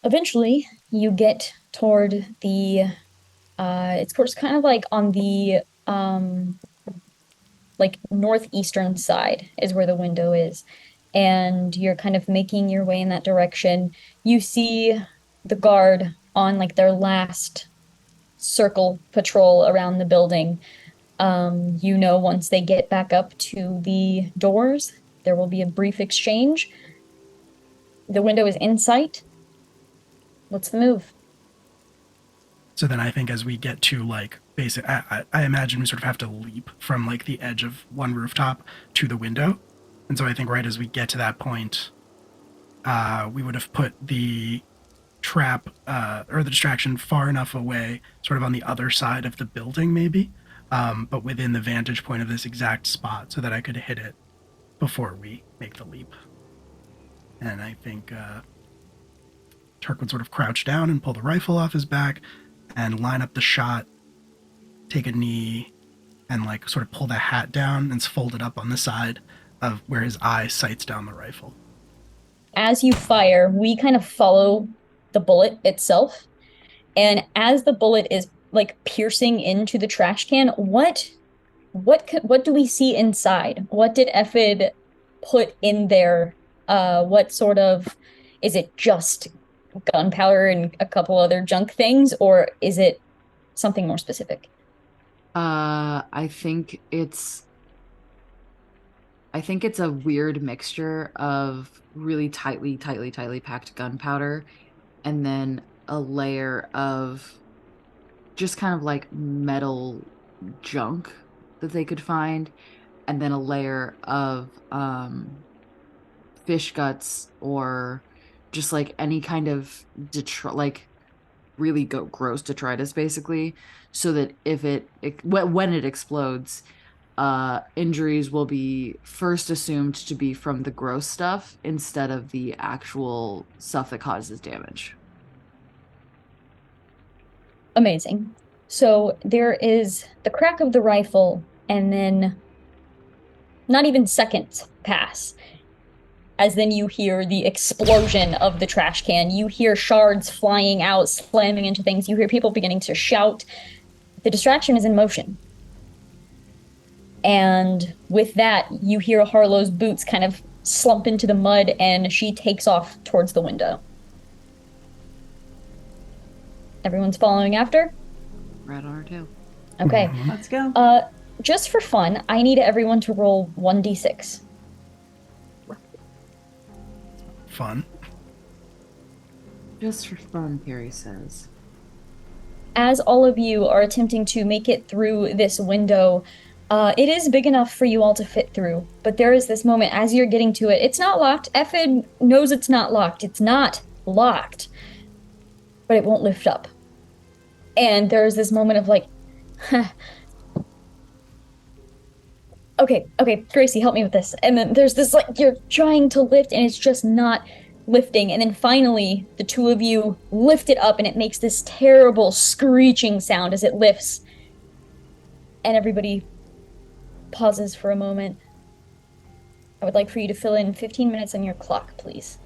Eventually, you get toward the, it's kind of like on the, like northeastern side is where the window is. And you're kind of making your way in that direction. You see the guard on like their last circle patrol around the building. Once they get back up to the doors, there will be a brief exchange. The window is in sight. What's the move? So then I think as we get to like basic, I imagine we sort of have to leap from like the edge of one rooftop to the window. And so I think right as we get to that point, we would have put the trap or the distraction far enough away, sort of on the other side of the building maybe, but within the vantage point of this exact spot so that I could hit it before we make the leap. And I think Turk would sort of crouch down and pull the rifle off his back and line up the shot, take a knee, and like sort of pull the hat down and fold it up on the side of where his eye sights down the rifle. As you fire, we kind of follow the bullet itself. And as the bullet is like piercing into the trash can, what do we see inside? What did Ephid put in there? What sort of, is it just gunpowder and a couple other junk things, or is it something more specific? I think it's a weird mixture of really tightly packed gunpowder and then a layer of just kind of like metal junk that they could find, and then a layer of fish guts or just like any kind of really gross detritus basically, so that if when it explodes, injuries will be first assumed to be from the gross stuff instead of the actual stuff that causes damage. Amazing. So there is the crack of the rifle, and then not even seconds pass as then you hear the explosion of the trash can. You hear shards flying out, slamming into things. You hear people beginning to shout. The distraction is in motion. And with that, you hear Harlow's boots kind of slump into the mud, and she takes off towards the window. Everyone's following after? Right on her too. Okay. Let's go. Just for fun, I need everyone to roll 1d6. Fun. Just for fun, Carrie says. As all of you are attempting to make it through this window, it is big enough for you all to fit through, but there is this moment as you're getting to it. It's not locked. Ephid knows it's not locked. It's not locked, but it won't lift up. And there's this moment of like, okay, Gracie, help me with this. And then there's this like, you're trying to lift and it's just not lifting. And then finally, the two of you lift it up and it makes this terrible screeching sound as it lifts. And everybody pauses for a moment. I would like for you to fill in 15 minutes on your clock, please.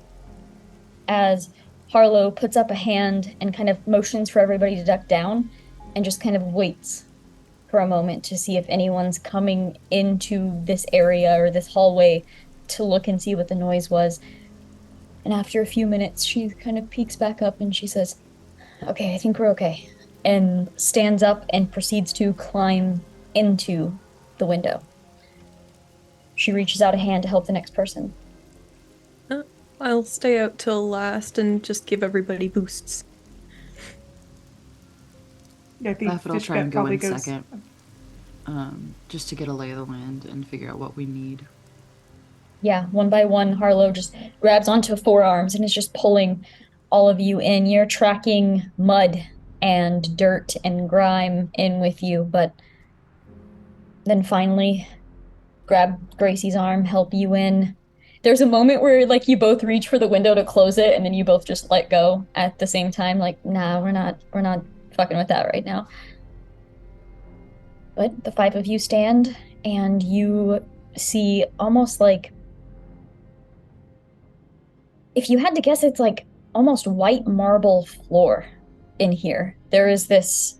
as Harlow puts up a hand and kind of motions for everybody to duck down and just kind of waits for a moment to see if anyone's coming into this area or this hallway to look and see what the noise was. And after a few minutes, she kind of peeks back up and she says, "Okay, I think we're okay," and stands up and proceeds to climb into the window. She reaches out a hand to help the next person. I'll stay out till last and just give everybody boosts. Yeah, I think Buffett will try Fishbat and go probably in goes. second, just to get a lay of the land and figure out what we need. Yeah, one by one, Harlow just grabs onto forearms and is just pulling all of you in. You're tracking mud and dirt and grime in with you, but then finally grab Gracie's arm, help you in. There's a moment where like you both reach for the window to close it, and then you both just let go at the same time, like, nah, we're not fucking with that right now. But the five of you stand and you see almost like, if you had to guess, it's like almost white marble floor in here. There is this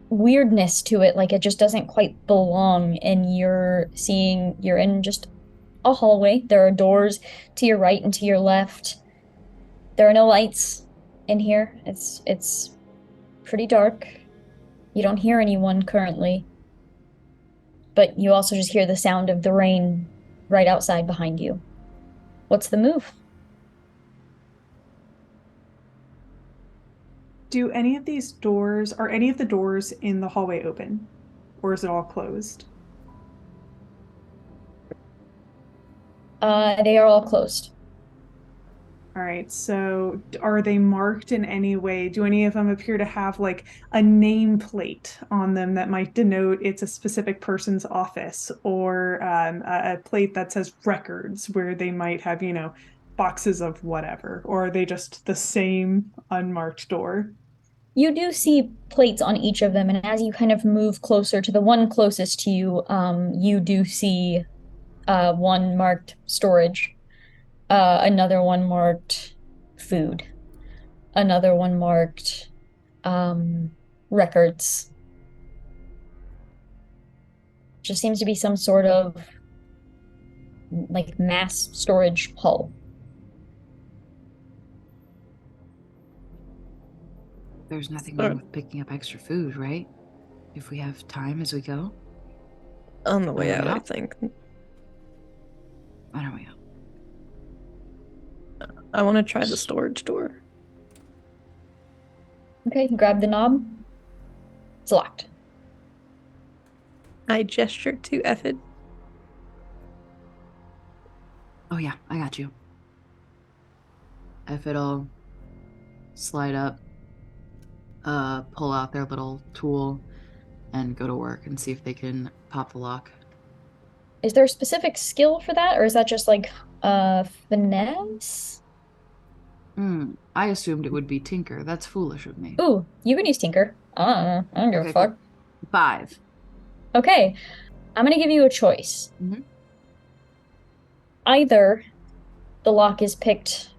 weirdness to it, like it just doesn't quite belong, and you're in just a hallway. There are doors to your right and to your left. There are no lights in here. It's pretty dark. You don't hear anyone currently, but you also just hear the sound of the rain right outside behind you. What's the move? Do any of these doors, are any of the doors in the hallway open? Or is it all closed? They are all closed. All right, so are they marked in any way? Do any of them appear to have like a nameplate on them that might denote it's a specific person's office, or a plate that says records where they might have, boxes of whatever? Or are they just the same unmarked door? You do see plates on each of them, and as you kind of move closer to the one closest to you, you do see one marked storage, another one marked food, another one marked records. Just seems to be some sort of like mass storage hull. There's nothing wrong with picking up extra food, right? If we have time as we go. On the way On the out, way I out? think. On our way out. I want to try the storage door. Okay, you grab the knob. It's locked. I gesture to Effid. Oh yeah, I got you. If it'll slide up, pull out their little tool, and go to work and see if they can pop the lock. Is there a specific skill for that, or is that just like finesse? I assumed it would be Tinker. That's foolish of me. Ooh, you can use Tinker. I don't give a Okay, fuck. 5. Okay, I'm gonna give you a choice. Mhm. Either the lock is picked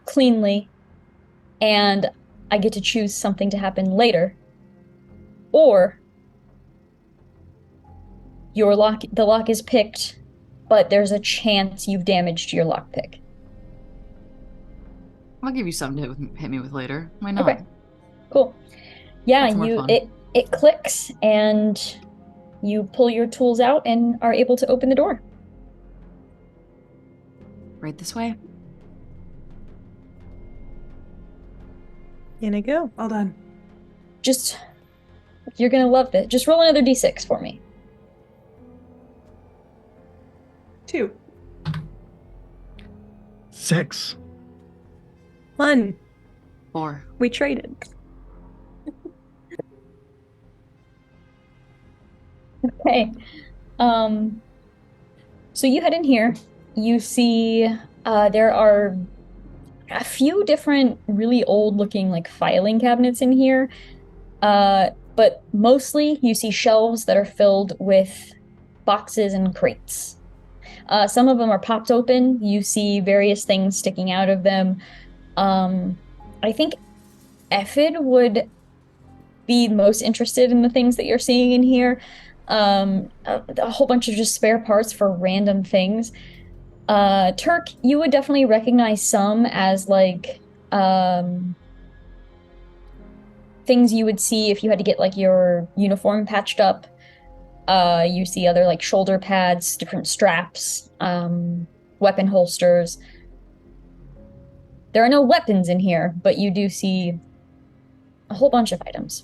cleanly and I get to choose something to happen later, or the lock is picked, but there's a chance you've damaged your lockpick. I'll give you something to hit me with later. Why not? Okay, cool. Yeah, That's more fun. it clicks and you pull your tools out and are able to open the door. Right this way? In I go. Well done. Just, you're gonna love this. Just roll another d6 for me. 2. 6. 1. 4. We traded. Okay. So you head in here. You see there are a few different really old looking like filing cabinets in here. But mostly you see shelves that are filled with boxes and crates. Some of them are popped open. You see various things sticking out of them. I think Ephid would be most interested in the things that you're seeing in here. A whole bunch of just spare parts for random things. Turk, you would definitely recognize some as like things you would see if you had to get like your uniform patched up. You see other like shoulder pads, different straps, weapon holsters. There are no weapons in here, but you do see a whole bunch of items.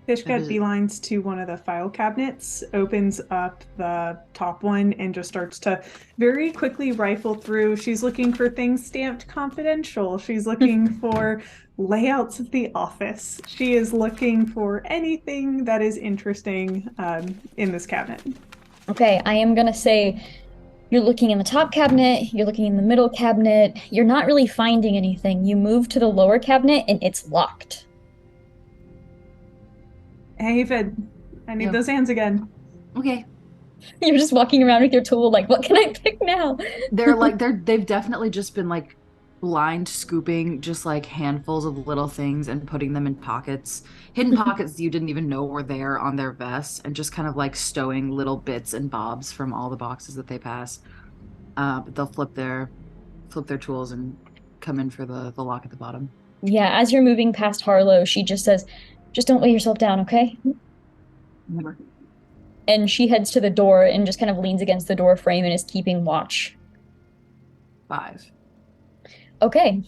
Fishcat beelines to one of the file cabinets, opens up the top one, and just starts to very quickly rifle through. She's looking for things stamped confidential. She's looking for layouts of the office. She is looking for anything that is interesting in this cabinet. Okay, I am gonna say you're looking in the top cabinet, you're looking in the middle cabinet, you're not really finding anything. You move to the lower cabinet and it's locked. Hey, Fid, I need those hands again. Okay. You're just walking around with your tool like, what can I pick now? They've definitely just been like blind scooping just like handfuls of little things and putting them in pockets, hidden pockets you didn't even know were there on their vests, and just kind of like stowing little bits and bobs from all the boxes that they pass. But they'll flip their tools and come in for the lock at the bottom. Yeah, as you're moving past Harlow, she just says, just don't weigh yourself down, okay? Never. And she heads to the door and just kind of leans against the door frame and is keeping watch. 5. Okay.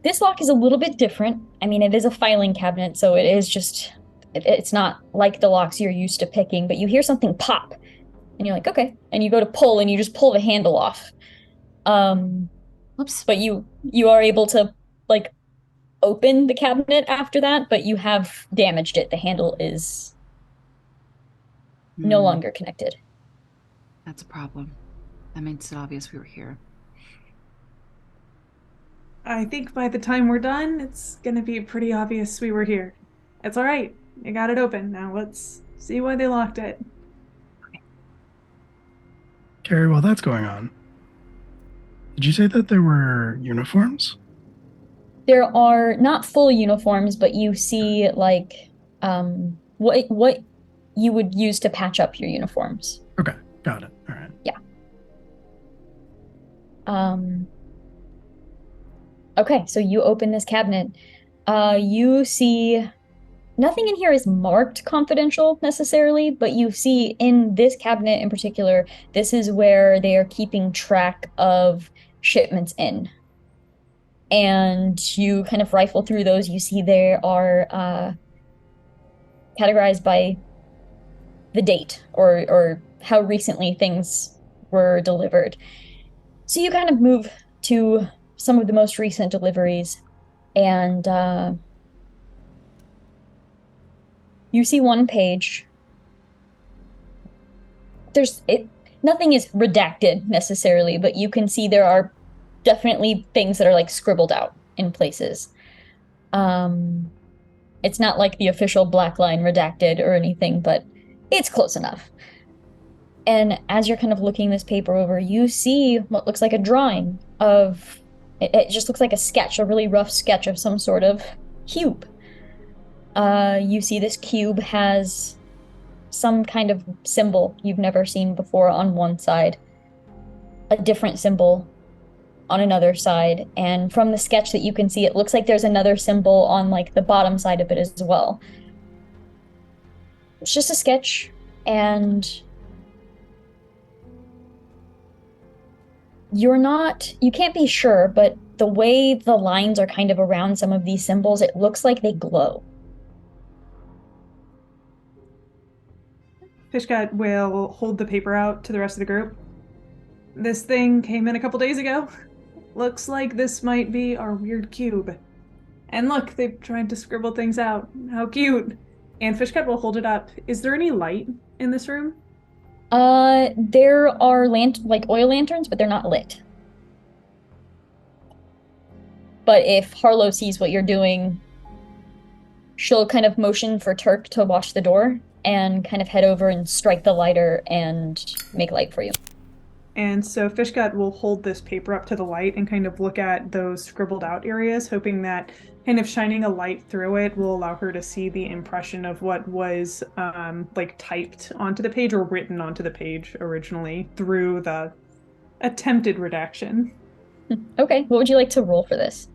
This lock is a little bit different. I mean, it is a filing cabinet, so it is just, it's not like the locks you're used to picking, but you hear something pop, and you're like, okay. And you go to pull, and you just pull the handle off. Whoops. But you are able to, like, open the cabinet after that, but you have damaged it. The handle is no longer connected. That's a problem. That makes it obvious we were here. I think by the time we're done, it's gonna be pretty obvious we were here. It's all right. You got it open. Now let's see why they locked it. Carrie, while that's going on, did you say that there were uniforms? There are not full uniforms, but you see like what you would use to patch up your uniforms. Okay, got it. All right. Yeah. Okay, so you open this cabinet. You see nothing in here is marked confidential necessarily, but you see in this cabinet in particular, this is where they are keeping track of shipments in. And you kind of rifle through those. You see there are categorized by the date or how recently things were delivered. So you kind of move to some of the most recent deliveries, and you see one page. Nothing is redacted necessarily, but you can see there are definitely things that are like scribbled out in places. It's not like the official black line redacted or anything, but it's close enough. And as you're kind of looking this paper over, you see what looks like a drawing of, it just looks like a sketch, a really rough sketch of some sort of cube. You see this cube has some kind of symbol you've never seen before on one side, a different symbol on another side, and from the sketch that you can see, it looks like there's another symbol on like the bottom side of it as well. It's just a sketch, and you can't be sure, but the way the lines are kind of around some of these symbols, it looks like they glow. Fishcat will hold the paper out to the rest of the group. This thing came in a couple days ago. Looks like this might be our weird cube. And look, they've tried to scribble things out. How cute. And Fishcat will hold it up. Is there any light in this room? There are like oil lanterns, but they're not lit. But if Harlow sees what you're doing, she'll kind of motion for Turk to watch the door, and kind of head over and strike the lighter and make light for you. And so Fishgut will hold this paper up to the light and kind of look at those scribbled out areas, hoping that kind of shining a light through it will allow her to see the impression of what was like typed onto the page or written onto the page originally through the attempted redaction. Okay, what would you like to roll for this?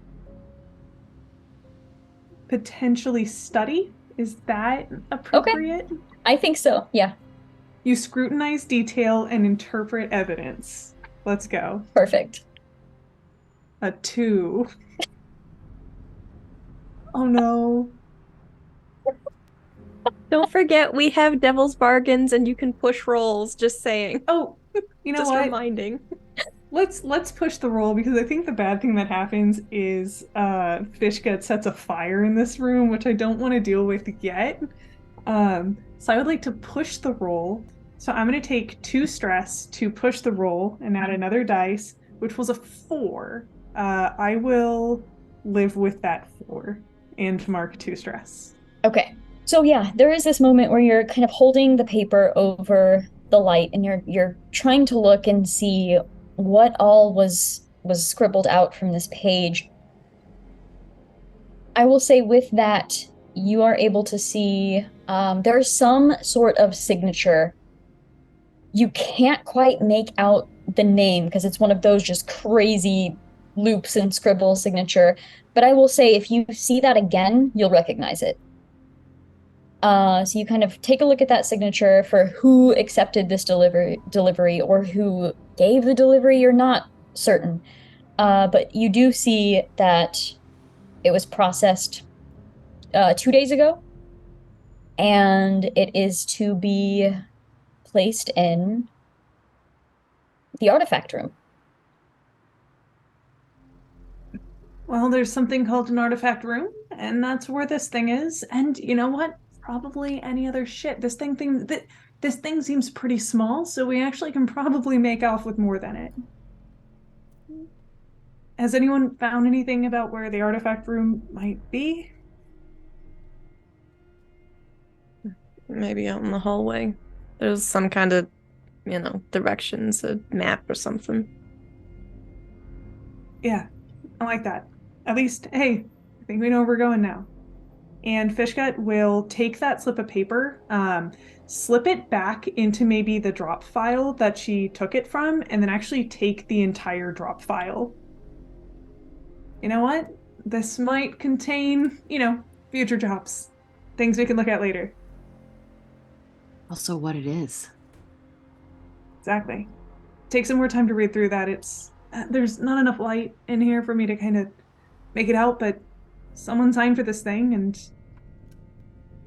Potentially study? Is that appropriate? Okay. I think so, yeah. You scrutinize detail and interpret evidence. Let's go. Perfect. A 2. Oh no. Don't forget, we have devil's bargains and you can push rolls, just saying. Oh, you know just what? reminding. Let's push the roll, because I think the bad thing that happens is Fishgut sets a fire in this room, which I don't want to deal with yet. So I would like to push the roll. So I'm going to take 2 stress to push the roll and add another dice, which was a 4. I will live with that 4 and mark 2 stress. Okay. So yeah, there is this moment where you're kind of holding the paper over the light and you're trying to look and see what all was scribbled out from this page. I will say with that, you are able to see there's some sort of signature. You can't quite make out the name because it's one of those just crazy loops and scribble signature. But I will say if you see that again, you'll recognize it. So you kind of take a look at that signature for who accepted this delivery or who gave the delivery. You're not certain. But you do see that it was processed 2 days ago. And it is to be placed in the artifact room. Well, there's something called an artifact room, and that's where this thing is. And you know what? Probably any other shit. This thing seems pretty small, so we actually can probably make off with more than it. Has anyone found anything about where the artifact room might be? Maybe out in the hallway. There's some kind of, directions, a map or something. Yeah, I like that. At least, hey, I think we know where we're going now. And Fishgut will take that slip of paper, slip it back into maybe the drop file that she took it from, and then actually take the entire drop file. You know what? This might contain, future drops. Things we can look at later. Also, what it is. Exactly. Take some more time to read through that. There's not enough light in here for me to kind of make it out, but someone signed for this thing, and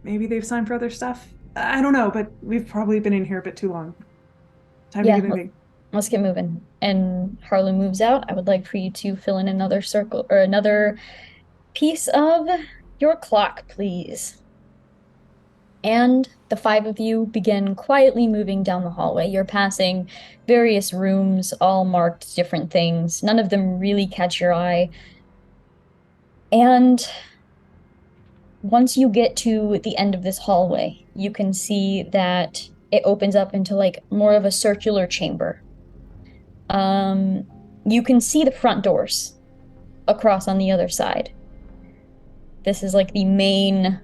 maybe they've signed for other stuff. I don't know, but we've probably been in here a bit too long. Time to get moving. Let's get moving. And Harlan moves out. I would like for you to fill in another circle or another piece of your clock, please. And the 5 of you begin quietly moving down the hallway. You're passing various rooms, all marked different things. None of them really catch your eye. And once you get to the end of this hallway, you can see that it opens up into like more of a circular chamber. You can see the front doors across on the other side. This is like the main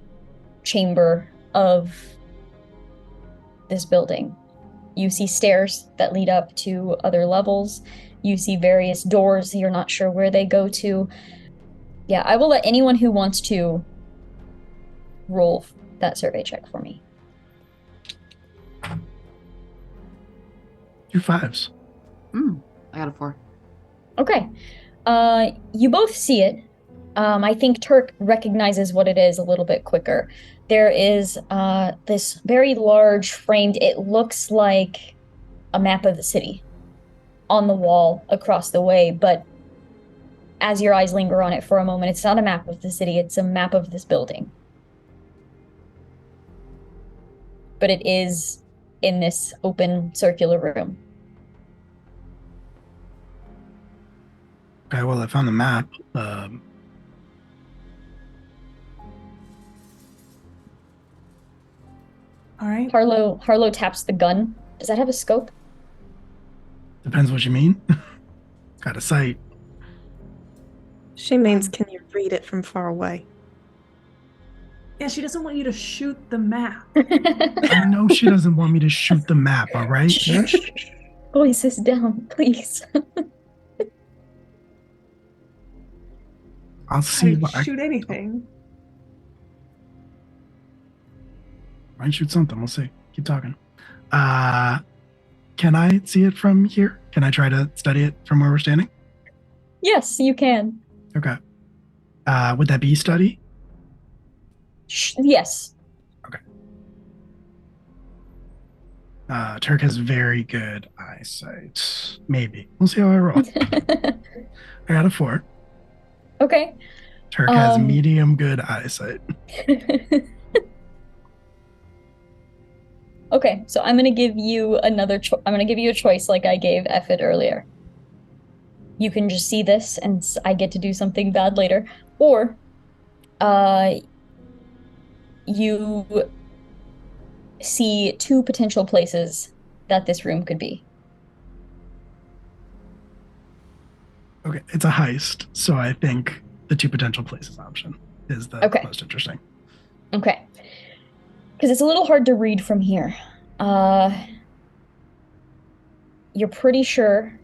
chamber of this building. You see stairs that lead up to other levels. You see various doors. You're not sure where they go to. Yeah, I will let anyone who wants to roll that survey check for me. 2 5s. I got a 4. Okay. You both see it. I think Turk recognizes what it is a little bit quicker. There is this very large framed, it looks like a map of the city on the wall across the way, but as your eyes linger on it for a moment, it's not a map of the city, it's a map of this building. But it is in this open circular room. Okay, well, I found the map. All right. Harlow taps the gun. Does that have a scope? Depends what you mean. Got a sight. She means, can you read it from far away? Yeah, she doesn't want you to shoot the map. I know she doesn't want me to shoot the map, all right? Shh. Voices down, please. I'll How see do you what shoot anything? I might shoot something. We'll see. Keep talking. Can I see it from here? Can I try to study it from where we're standing? Yes, you can. Okay. Would that be study? Yes. Turk has very good eyesight. Maybe. We'll see how I roll. I got a 4. Okay. Turk has medium good eyesight. Okay, so I'm gonna give you another. I'm gonna give you a choice, like I gave Effid earlier. You can just see this, and I get to do something bad later, or, you see 2 potential places that this room could be. Okay, it's a heist, so I think the 2 potential places option is the most interesting. Okay. Because it's a little hard to read from here. You're pretty sure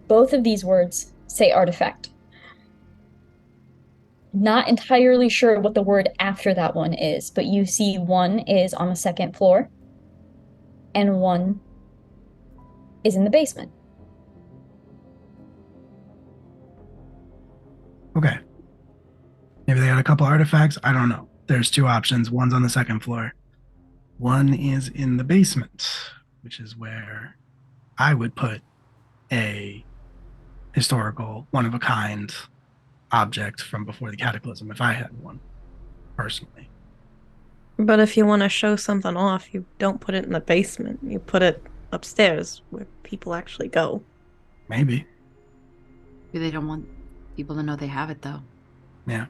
both of these words say artifact. Not entirely sure what the word after that one is, but you see one is on the 2nd floor, and one is in the basement. Okay. Maybe they got a couple artifacts. I don't know. There's 2 options. One's on the 2nd floor. One is in the basement, which is where I would put a historical, one-of-a-kind object from before the cataclysm if I had one, personally. But if you want to show something off, you don't put it in the basement. You put it upstairs where people actually go. Maybe. Maybe they don't want people to know they have it, though. Yeah.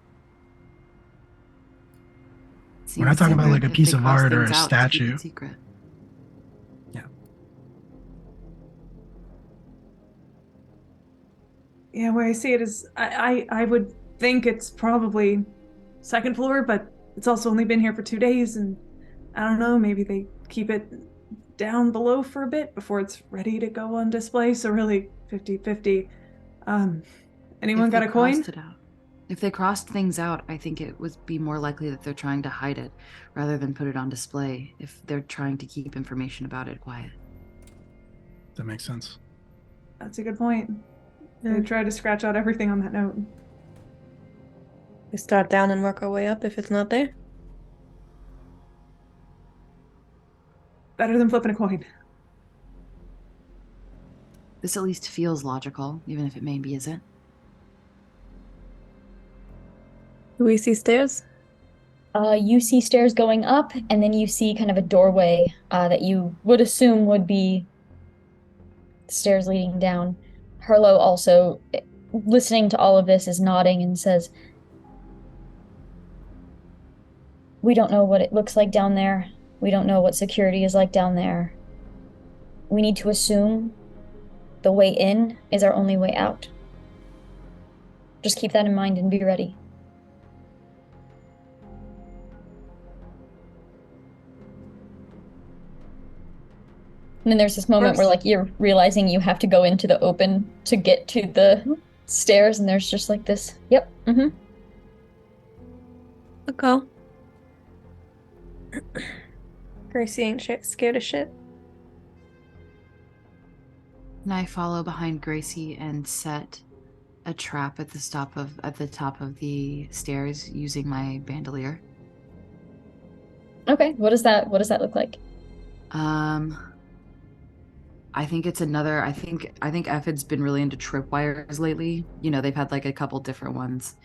Seems We're not talking about secret like a if piece they of cross art or a things out to keep it statue. secret. Yeah, where I see it is, I would think it's probably 2nd floor, but it's also only been here for 2 days, and I don't know, maybe they keep it down below for a bit before it's ready to go on display, so really 50-50. Anyone got a coin? If they crossed things out, I think it would be more likely that they're trying to hide it rather than put it on display if they're trying to keep information about it quiet. That makes sense. That's a good point. They try to scratch out everything on that note. We start down and work our way up if it's not there. Better than flipping a coin. This at least feels logical, even if it maybe isn't. Do we see stairs? You see stairs going up, and then you see kind of a doorway that you would assume would be stairs leading down. Harlow also, listening to all of this, is nodding and says, "We don't know what it looks like down there. We don't know what security is like down there. We need to assume the way in is our only way out. Just keep that in mind and be ready." And then there's this moment where, like, you're realizing you have to go into the open to get to the stairs, and there's just like this, yep, Okay. Gracie ain't scared of shit. And I follow behind Gracie and set a trap at the top of the stairs using my bandolier. Okay, what does that look like? I think it's another. I think Effid's been really into tripwires lately. You know, they've had like a couple different ones,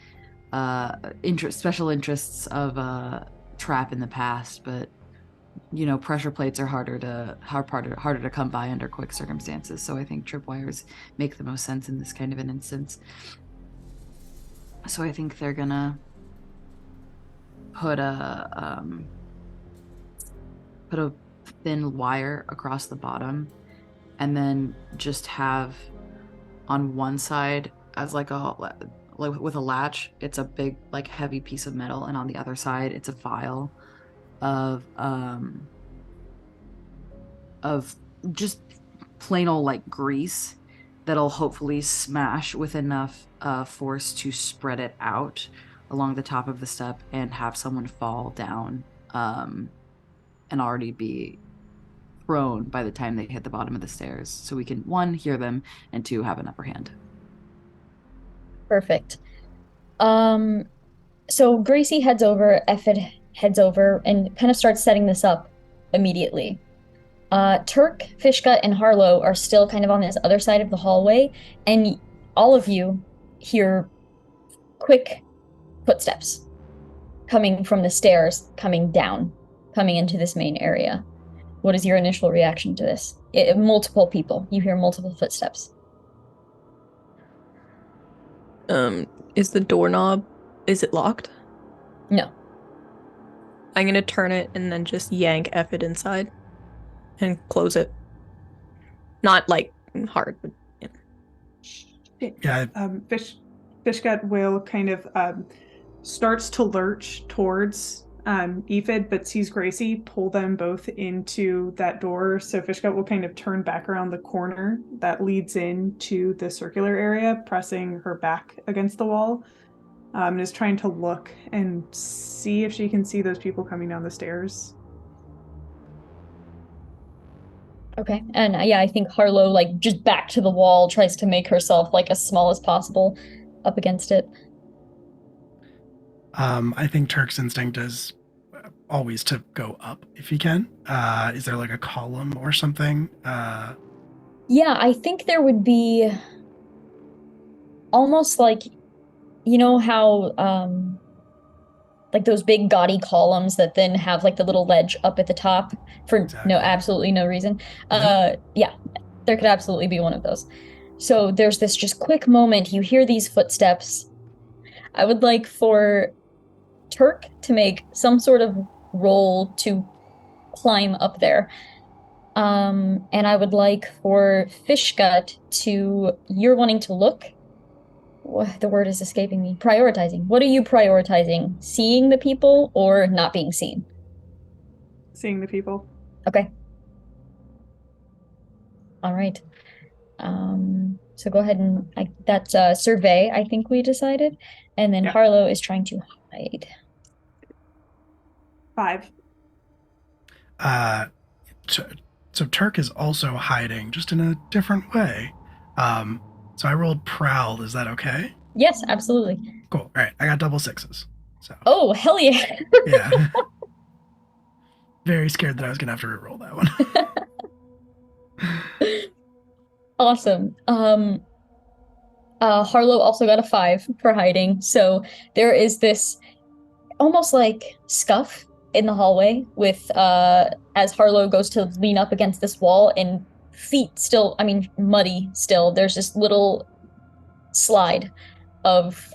special interests of trap in the past, but you know, pressure plates are harder to come by under quick circumstances. So I think tripwires make the most sense in this kind of an instance. So I think they're gonna put put a thin wire across the bottom, and then just have on one side as like with a latch, it's a big like heavy piece of metal, and on the other side it's a vial of just plain old like grease that'll hopefully smash with enough force to spread it out along the top of the step and have someone fall down and already be prone by the time they hit the bottom of the stairs, so we can, one, hear them, and two, have an upper hand. Perfect. So Gracie heads over, Effid heads over, and kind of starts setting this up immediately. Turk, Fishgut, and Harlow are still kind of on this other side of the hallway, and all of you hear quick footsteps coming from the stairs, coming down, coming into this main area. What is your initial reaction to this? Multiple people. You hear multiple footsteps. Is the doorknob, is it locked? No. I'm gonna turn it and then just yank Effid inside and close it. Not like hard, but Yeah. Fishgut will kind of starts to lurch towards Ephid, but sees Gracie pull them both into that door. So Fishgut will kind of turn back around the corner that leads into the circular area, pressing her back against the wall, and is trying to look and see if she can see those people coming down the stairs. Okay, and yeah, I think Harlow, like, just back to the wall, tries to make herself, like, as small as possible up against it. I think Turk's instinct is always to go up if he can. Is there like a column or something? Yeah, I think there would be almost like, you know how like those big gaudy columns that then have like the little ledge up at the top for Exactly. absolutely no reason. Yeah, there could absolutely be one of those. So there's this just quick moment, you hear these footsteps. I would like for Turk to make some sort of roll to climb up there. And I would like for Fishgut to, you're wanting to look. The word is escaping me. Prioritizing. What are you prioritizing? Seeing the people or not being seen? Seeing the people. Okay. All right. So go ahead and that's survey, I think we decided. And then Yeah. Harlow is trying to hide. 5. So Turk is also hiding, just in a different way. So I rolled prowl. Is that okay? Yes, absolutely. Cool. All right, I got double 6s. So Oh, hell yeah. yeah. Very scared that I was gonna have to reroll that one. Awesome. Harlow also got a 5 for hiding. So there is this almost like scuff in the hallway with as Harlow goes to lean up against this wall and feet still, I mean, muddy still. There's this little slide of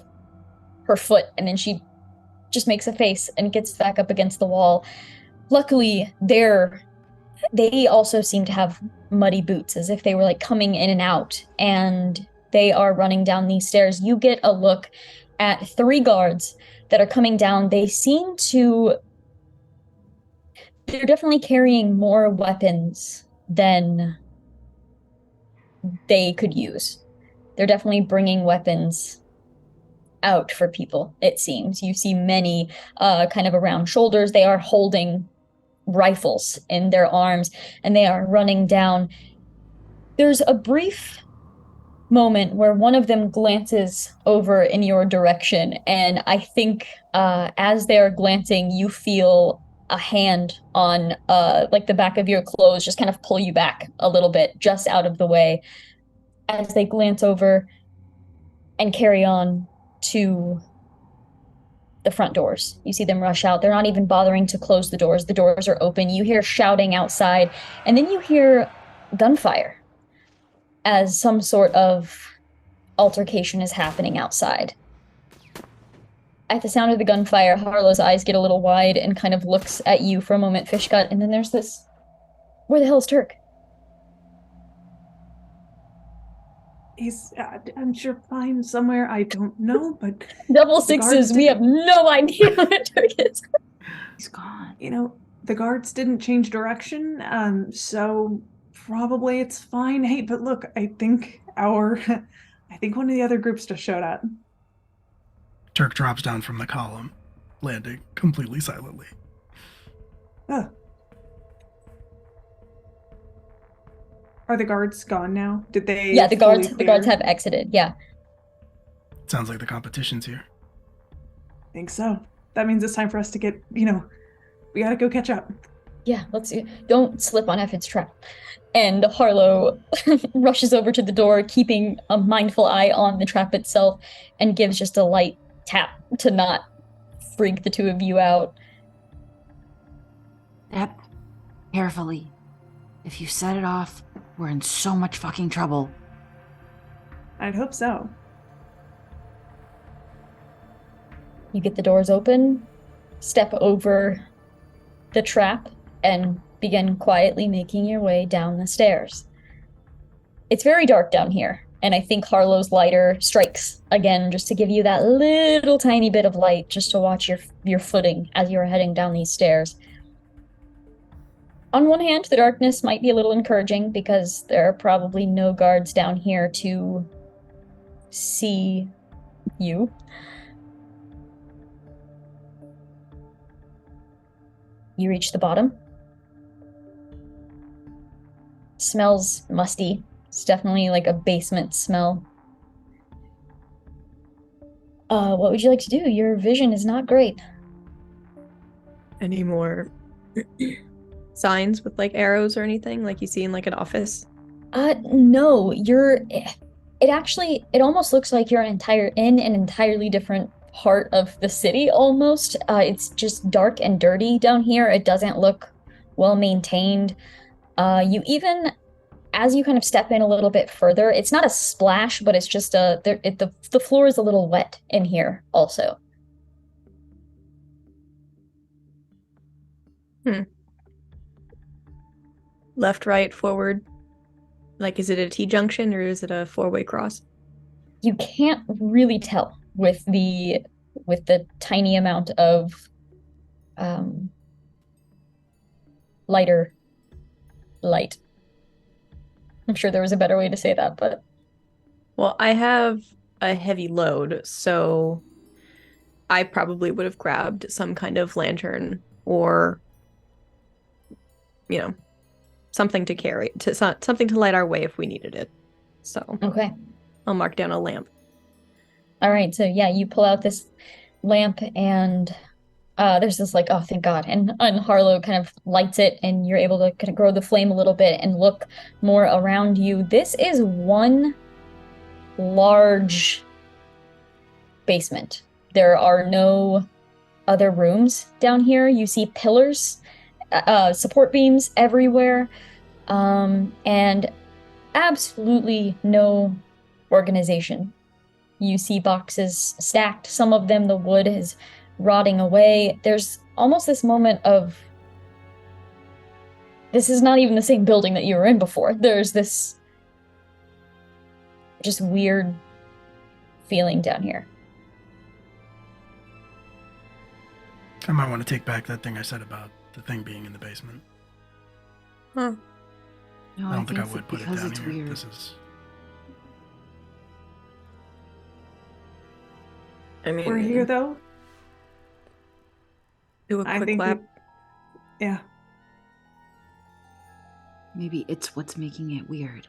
her foot, and then she just makes a face and gets back up against the wall. Luckily, they also seem to have muddy boots, as if they were like coming in and out, and they are running down these stairs. You get a look at 3 guards that are coming down. They seem to, they're definitely carrying more weapons than they could use. They're definitely bringing weapons out for people, it seems. You see many kind of around shoulders. They are holding rifles in their arms, and they are running down. There's a brief moment where one of them glances over in your direction, and I think as they are glancing, you feel a hand on like the back of your clothes just kind of pull you back a little bit, just out of the way, as they glance over and carry on to the front doors. You see them rush out. They're not even bothering to close the doors. The doors are open. You hear shouting outside, and then you hear gunfire as some sort of altercation is happening outside. At the sound of the gunfire, Harlow's eyes get a little wide and kind of looks at you for a moment, Fishgut, and then there's this... Where the hell is Turk? He's, I'm sure, fine somewhere. I don't know, but Double the guards sixes, we have no idea where Turk is. He's gone. you know, the guards didn't change direction, so probably it's fine. Hey, but look, I think one of the other groups just showed up. Turk drops down from the column, landing completely silently. Oh. Are the guards gone now? Did they? Yeah, the fully guards clear? have exited, yeah. Sounds like the competition's here. I think so. That means it's time for us to get, we gotta go catch up. Yeah, don't slip on Effie's trap. And Harlow rushes over to the door, keeping a mindful eye on the trap itself, and gives just a light tap to not freak the two of you out. Step carefully. If you set it off, we're in so much fucking trouble. I'd hope so. You get the doors open, step over the trap, and begin quietly making your way down the stairs. It's very dark down here, and I think Harlow's lighter strikes again just to give you that little tiny bit of light just to watch your footing as you're heading down these stairs. On one hand, the darkness might be a little encouraging because there are probably no guards down here to see you. You reach the bottom. Smells musty. It's definitely like a basement smell. What would you like to do? Your vision is not great. Any more signs with like arrows or anything like you see in like an office? No, it almost looks like you're in an entirely different part of the city almost. It's just dark and dirty down here. It doesn't look well maintained. You even, as you kind of step in a little bit further, it's not a splash, but it's just the floor is a little wet in here also. Left, right, forward. Like, is it a T-junction or is it a four-way cross? You can't really tell with the tiny amount of lighter light. I'm sure there was a better way to say that, but... Well, I have a heavy load, so I probably would have grabbed some kind of lantern or, something to carry, something to light our way if we needed it. So, Okay. I'll mark down a lamp. All right, so yeah, you pull out this lamp and there's this like, oh, thank God. And Harlow kind of lights it and you're able to kind of grow the flame a little bit and look more around you. This is one large basement. There are no other rooms down here. You see pillars, support beams everywhere, and absolutely no organization. You see boxes stacked. Some of them, the wood is rotting away. There's almost this moment of, this is not even the same building that you were in before. There's this just weird feeling down here. I might want to take back that thing I said about the thing being in the basement. Huh. No, I don't think I that would put it because down it's here. weird. This is... I mean, We're here though. do a I quick think lap. Yeah. Maybe it's what's making it weird.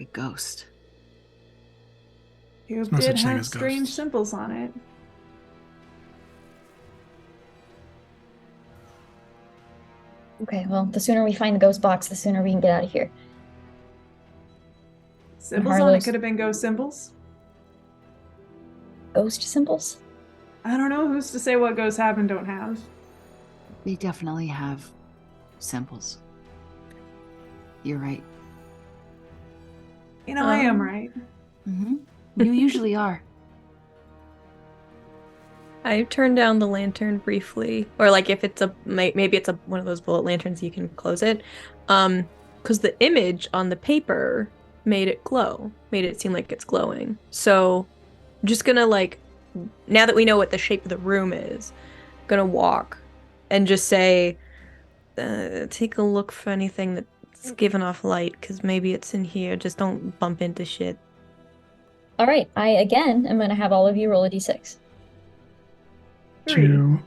A ghost. You no did such thing have as strange ghosts. symbols on it. Okay, well, the sooner we find the ghost box, the sooner we can get out of here. Symbols on it Harlow's- could have been ghost symbols. Ghost symbols? I don't know who's to say what ghosts have and don't have. They definitely have symbols. You're right. I am right. Mm-hmm. You usually are. I turn down the lantern briefly, or like if it's maybe it's one of those bullet lanterns, you can close it. Because the image on the paper made it glow, made it seem like it's glowing. So I'm just gonna now that we know what the shape of the room is, gonna walk and just say, take a look for anything that's giving off light, because maybe it's in here. Just don't bump into shit. All right, I again am going to have all of you roll a d6. 3. 2.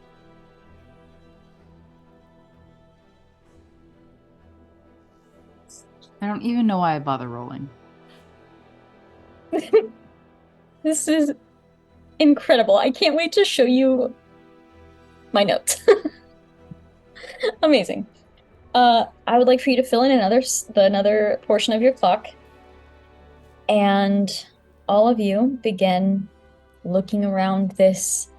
I don't even know why I bother rolling. This is incredible. I can't wait to show you my notes. Amazing. I would like for you to fill in another portion of your clock, and all of you begin looking around this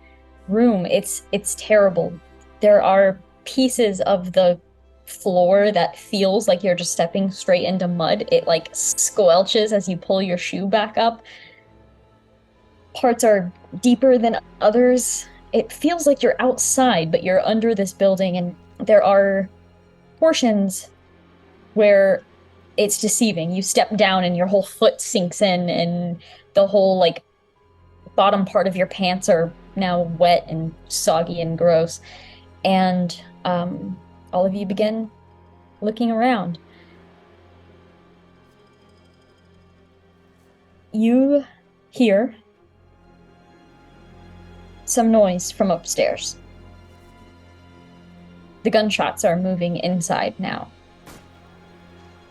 room. It's terrible. There are pieces of the floor that feels like you're just stepping straight into mud. It like squelches as you pull your shoe back up. Parts are deeper than others. It feels like you're outside, but you're under this building, and there are portions where it's deceiving. You step down and your whole foot sinks in, and the whole like bottom part of your pants are now wet and soggy and gross. And all of you begin looking around. You hear some noise from upstairs. The gunshots are moving inside now.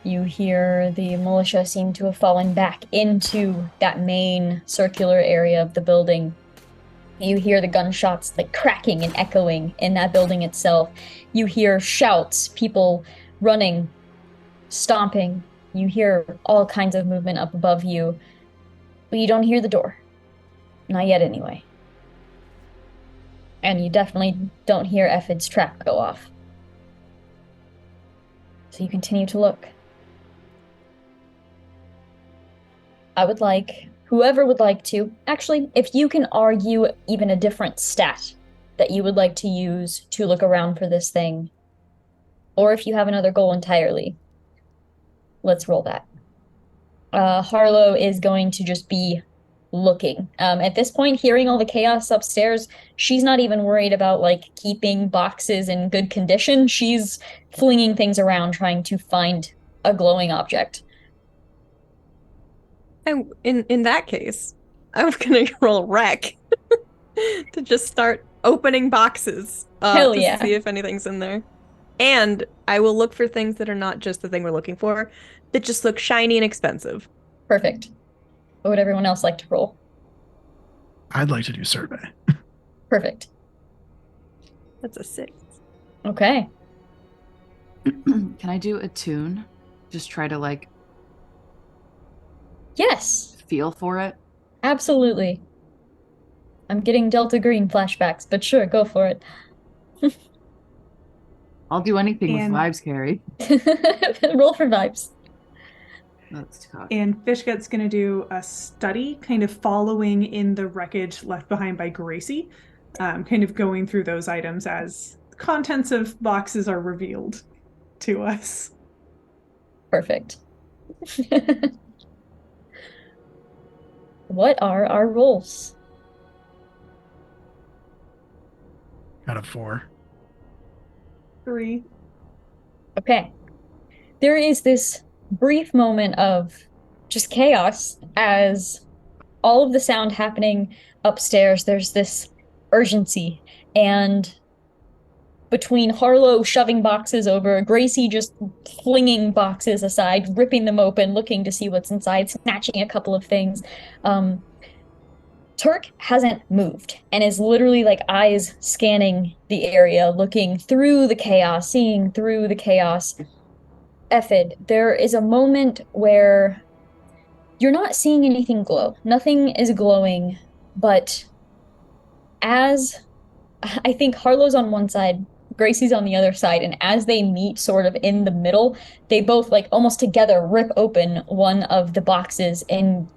You hear the militia seem to have fallen back into that main circular area of the building. You hear the gunshots like cracking and echoing in that building itself. You hear shouts, people running, stomping. You hear all kinds of movement up above you, but you don't hear the door. Not yet, anyway. And you definitely don't hear Ephid's trap go off. So you continue to look. I would like, whoever would like to, actually, if you can argue even a different stat that you would like to use to look around for this thing, or if you have another goal entirely, let's roll that. Harlow is going to just be looking. At this point, hearing all the chaos upstairs, she's not even worried about like keeping boxes in good condition. She's flinging things around, trying to find a glowing object. And in that case, I'm gonna roll wreck to just start opening boxes Hell to yeah. see if anything's in there. And I will look for things that are not just the thing we're looking for, that just look shiny and expensive. Perfect. What would everyone else like to roll? I'd like to do survey. Perfect. That's a 6. Okay. Can I do attune? Just try to like Yes, feel for it. absolutely. I'm getting Delta Green flashbacks, but sure, go for it. I'll do anything And- with vibes, Carrie. Roll for vibes. That's cocky. And Fishgut's going to do a study, kind of following in the wreckage left behind by Gracie, kind of going through those items as contents of boxes are revealed to us. Perfect. What are our rolls? Out of 4. 3. Okay. There is this brief moment of just chaos as all of the sound happening upstairs. There's this urgency, and between Harlow shoving boxes over, Gracie just flinging boxes aside, ripping them open, looking to see what's inside, snatching a couple of things. Turk hasn't moved and is literally like eyes scanning the area, looking through the chaos, seeing through the chaos. Ephid, there is a moment where you're not seeing anything glow. Nothing is glowing, but as I think Harlow's on one side, Gracie's on the other side, and as they meet sort of in the middle, they both like almost together rip open one of the boxes, and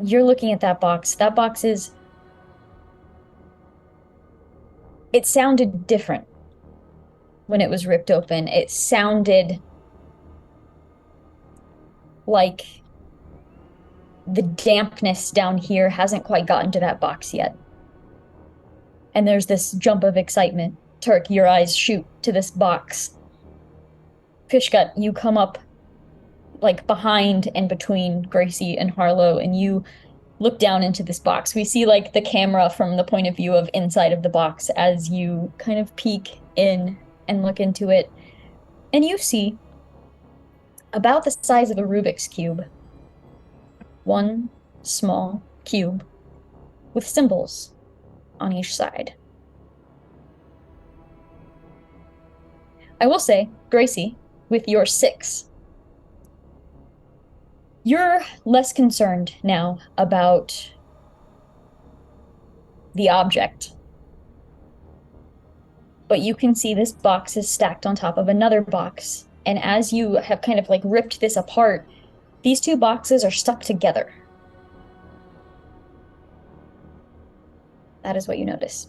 you're looking at that box. That box is... It sounded different when it was ripped open. It sounded like the dampness down here hasn't quite gotten to that box yet. And there's this jump of excitement. Turk, your eyes shoot to this box. Fishgut, you come up like behind and between Gracie and Harlow, and you look down into this box. We see like the camera from the point of view of inside of the box as you kind of peek in and look into it. And you see about the size of a Rubik's Cube. One small cube with symbols on each side. I will say, Gracie, with your 6, you're less concerned now about the object. But you can see this box is stacked on top of another box. And as you have kind of like ripped this apart, these 2 boxes are stuck together. That is what you notice.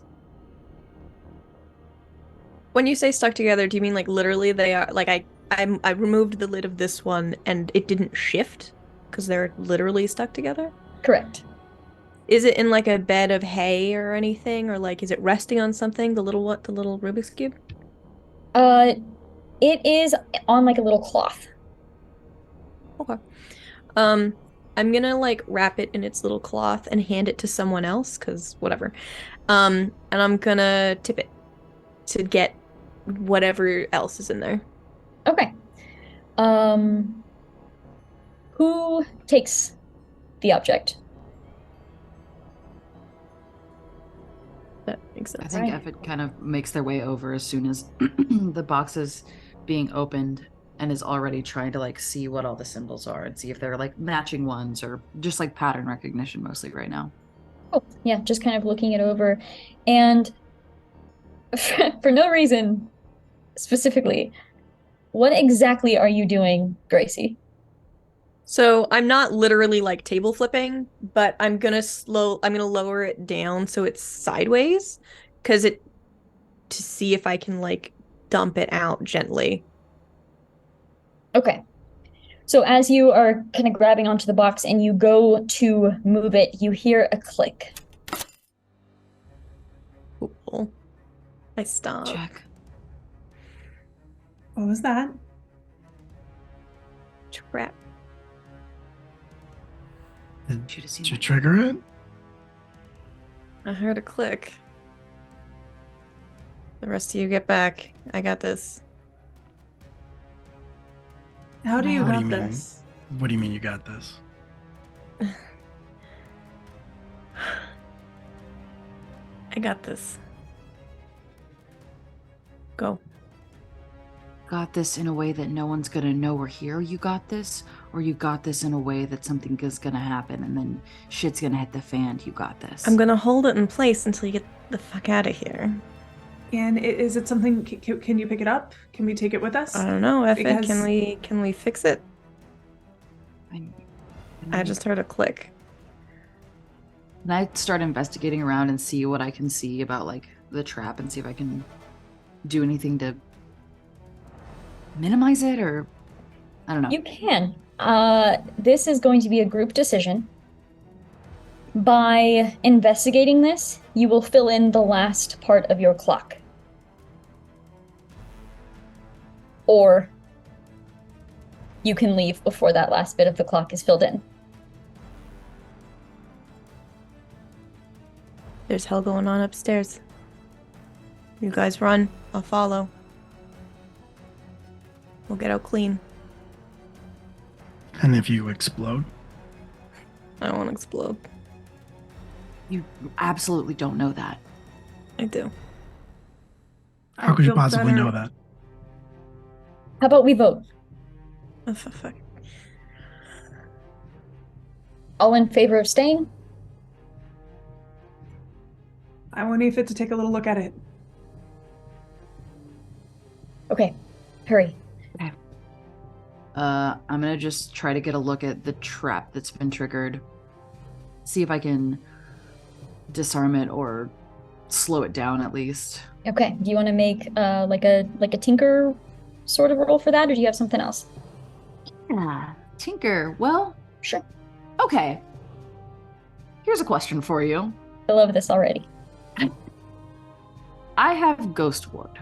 When you say stuck together, do you mean like literally they are like I removed the lid of this one and it didn't shift because they're literally stuck together? Correct. Is it in like a bed of hay or anything, or like is it resting on something? The little Rubik's Cube? It is on like a little cloth. Okay. I'm gonna like wrap it in its little cloth and hand it to someone else, cause whatever. And I'm gonna tip it to get whatever else is in there. Okay. Who takes the object? That makes I sense. think Right. Effet kind of makes their way over as soon as the box is being opened and is already trying to like see what all the symbols are and see if they're like matching ones or just like pattern recognition mostly right now. Oh, yeah, just kind of looking it over. And for no reason specifically, what exactly are you doing, Gracie? So I'm not literally like table flipping, but I'm gonna lower it down so it's sideways, to see if I can like dump it out gently. Okay. So as you are kind of grabbing onto the box and you go to move it, you hear a click. Cool. I stop. Check. What was that? Trap. Should have seen Did you that. trigger it? I heard a click. The rest of you get back. I got this. How do you What do got you mean? this? What do you mean you got this? I got this. Go. Got this in a way that no one's gonna know we're here. You got this, or you got this in a way that something is gonna happen and then shit's gonna hit the fan. You got this. I'm gonna hold it in place until you get the fuck out of here. And is it something? Can you pick it up? Can we take it with us? I don't know, Effie. Because- Can we fix it? I I just heard a click. And I start investigating around and see what I can see about like the trap and see if I can do anything to minimize it, or I don't know. You can. This is going to be a group decision. By investigating this, you will fill in the last part of your clock. Or you can leave before that last bit of the clock is filled in. There's hell going on upstairs. You guys run. I'll follow. We'll get out clean. And if you explode? I won't explode. You absolutely don't know that. I do. How could you feel possibly better. know that? How about we vote? Oh, for fuck. All in favor of staying? I want Aphid to take a little look at it. Okay, hurry. I'm gonna just try to get a look at the trap that's been triggered. See if I can disarm it or slow it down at least. Okay, do you want to make like a tinker sort of roll for that, or do you have something else? Yeah, Tinker. Well, Sure. okay. Here's a question for you. I love this already. I have Ghost Ward.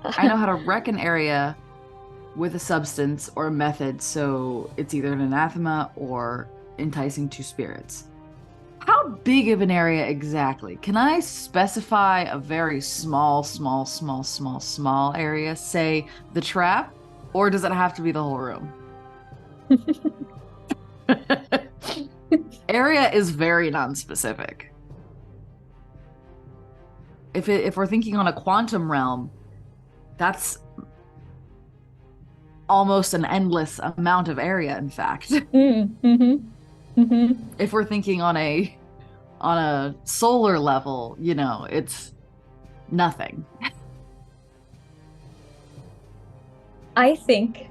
I know how to wreck an area with a substance or a method, so it's either an anathema or enticing two spirits. How big of an area exactly? Can I specify a very small area, say the trap, or does it have to be the whole room? Area is very non-specific. If we're thinking on a quantum realm, that's almost an endless amount of area, in fact. If we're thinking on a solar level, it's nothing. I think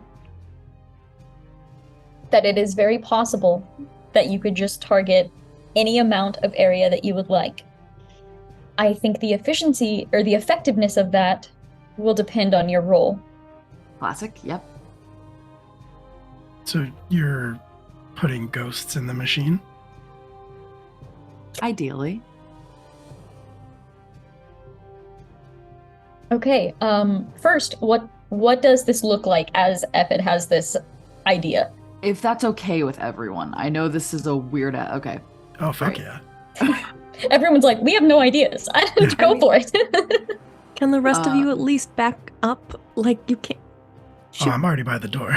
that it is very possible that you could just target any amount of area that you would like. I think the efficiency or the effectiveness of that will depend on your role. Classic, yep. So you're putting ghosts in the machine? Ideally. Okay, first, what does this look like as Effet has this idea? If that's okay with everyone. I know this is a weird... Okay. Oh, fuck Right. yeah. Everyone's like, we have no ideas. Go for it. Can the rest of you at least back up? Like, you can't. Oh, I'm already by the door.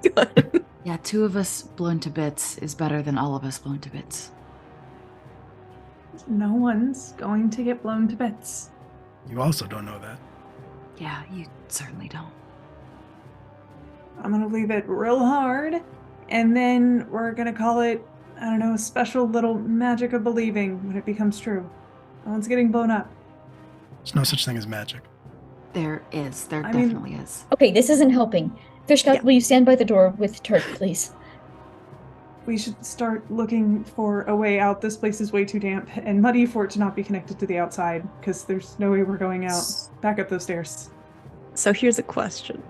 Good. Yeah, 2 of us blown to bits is better than all of us blown to bits. No one's going to get blown to bits. You also don't know that. Yeah, you certainly don't. I'm gonna leave it real hard, and then we're gonna call it, I don't know, a special little magic of believing when it becomes true. No one's getting blown up. There's no such thing as magic. There is. There I mean- definitely is. Okay, this isn't helping. Fishgut, Yeah. will you stand by the door with Turk, please? We should start looking for a way out. This place is way too damp and muddy for it to not be connected to the outside, because there's no way we're going out. Back up those stairs. So here's a question.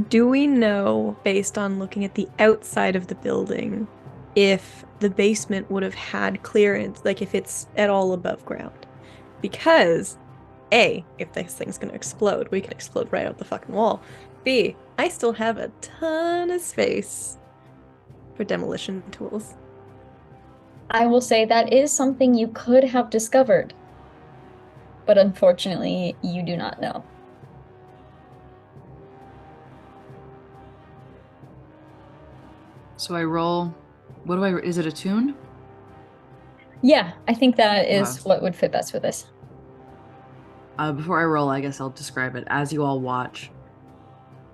Do we know, based on looking at the outside of the building, if the basement would have had clearance, like if it's at all above ground? Because, A, if this thing's gonna explode, we can explode right out the fucking wall. B, I still have a ton of space for demolition tools. I will say that is something you could have discovered, but unfortunately, you do not know. So I roll... What do I... Is it a tune? Yeah, I think that is Wow. what would fit best for this. Before I roll, I guess I'll describe it. As you all watch,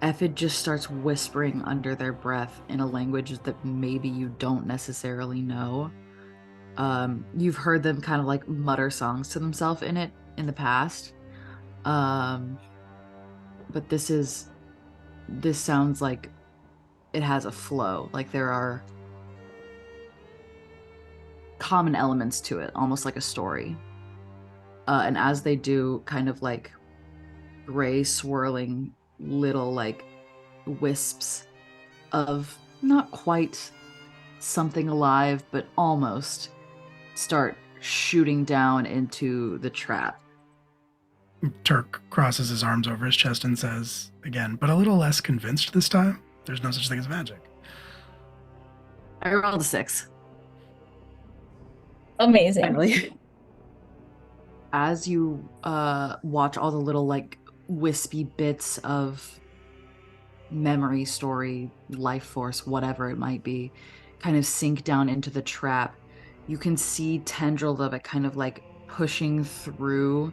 Effid just starts whispering under their breath in a language that maybe you don't necessarily know. You've heard them kind of like mutter songs to themselves in it in the past. But this sounds like it has a flow. Like there are common elements to it, almost like a story. And as they do, kind of like gray swirling little like wisps of not quite something alive, but almost start shooting down into the trap. Turk crosses his arms over his chest and says, again, but a little less convinced this time, there's no such thing as magic. I rolled a 6. Amazing. Finally. As you watch all the little like wispy bits of memory, story, life force, whatever it might be, kind of sink down into the trap, you can see tendrils of it kind of like pushing through.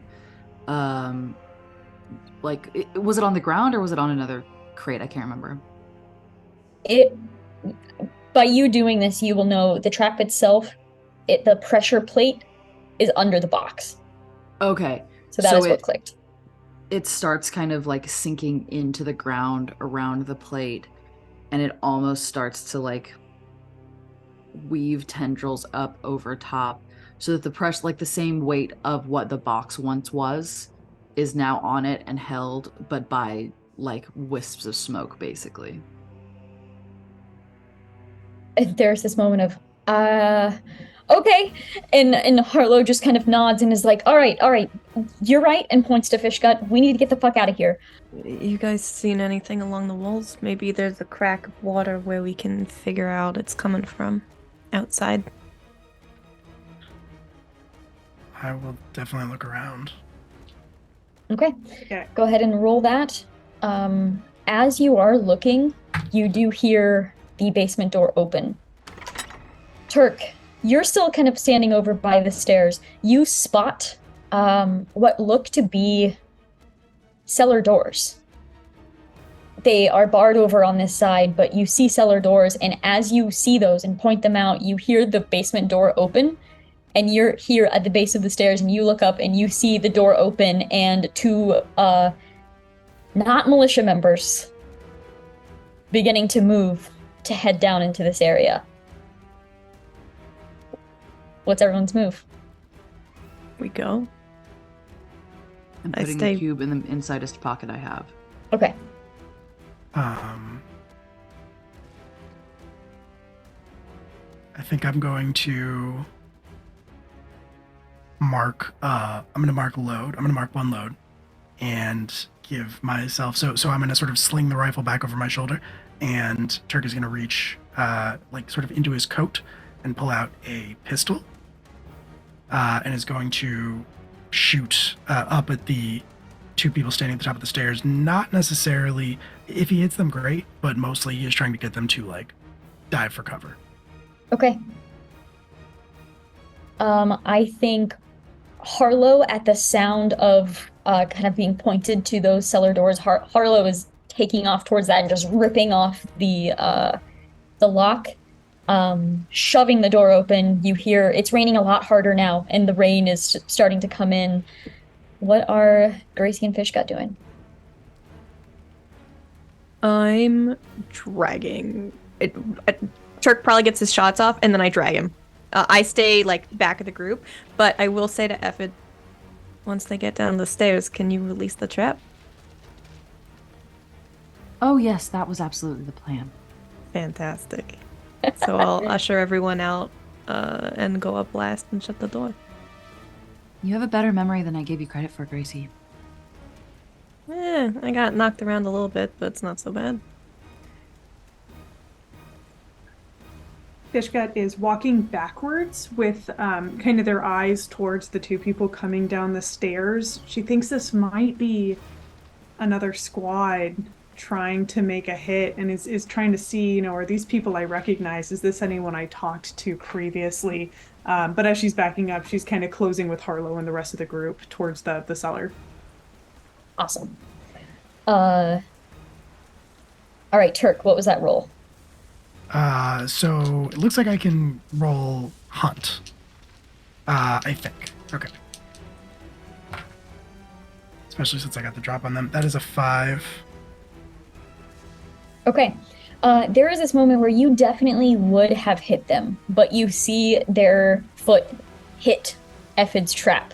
Was it on the ground or was it on another crate? I can't remember. By you doing this, you will know the trap itself, the pressure plate is under the box. Okay. So that is what clicked. it starts kind of like sinking into the ground around the plate, and it almost starts to like weave tendrils up over top, so that the pressure, like the same weight of what the box once was, is now on it and held, but by like wisps of smoke, basically. There's this moment of, okay. And Harlow just kind of nods and is like, all right, you're right, and points to Fishgut. We need to get the fuck out of here. You guys seen anything along the walls? Maybe there's a crack of water where we can figure out it's coming from outside. I will definitely look around. Okay. Yeah. Go ahead and roll that. As you are looking, you do hear the basement door open. Turk, you're still kind of standing over by the stairs. You spot what look to be cellar doors. They are barred over on this side, but you see cellar doors, and as you see those and point them out, you hear the basement door open, and you're here at the base of the stairs, and you look up and you see the door open, and two not militia members beginning to move to head down into this area. What's everyone's move? We go. I'm I putting stay- the cube in the insidest pocket I have. Okay. I think I'm going to mark. I'm going to mark load. I'm going to mark one load, and give myself. So I'm going to sort of sling the rifle back over my shoulder, and Turk is going to reach, like sort of into his coat, and pull out a pistol, and is going to shoot up at the two people standing at the top of the stairs. Not necessarily, if he hits them, great, but mostly he is trying to get them to like dive for cover. Okay. I think Harlow, at the sound of kind of being pointed to those cellar doors, Harlow is taking off towards that and just ripping off the lock, shoving the door open. You hear it's raining a lot harder now, and the rain is starting to come in. What are Gracie and Fishgut doing? I'm dragging it. Turk probably gets his shots off, and then I drag him. I stay like back of the group, but I will say to Effid, once they get down the stairs, can you release the trap? Oh yes, that was absolutely the plan. Fantastic. So I'll usher everyone out and go up last and shut the door. You have a better memory than I gave you credit for, Gracie. I got knocked around a little bit, but it's not so bad. Fishgut is walking backwards with kind of their eyes towards the two people coming down the stairs. She thinks this might be another squad trying to make a hit, and is trying to see, you know, are these people I recognize? Is this anyone I talked to previously? But as she's backing up, she's kind of closing with Harlow and the rest of the group towards the cellar. Awesome. All right, Turk, what was that roll? So it looks like I can roll hunt. I think. Okay. Especially since I got the drop on them. That is a 5. Okay. There is this moment where you definitely would have hit them, but you see their foot hit Effid's trap.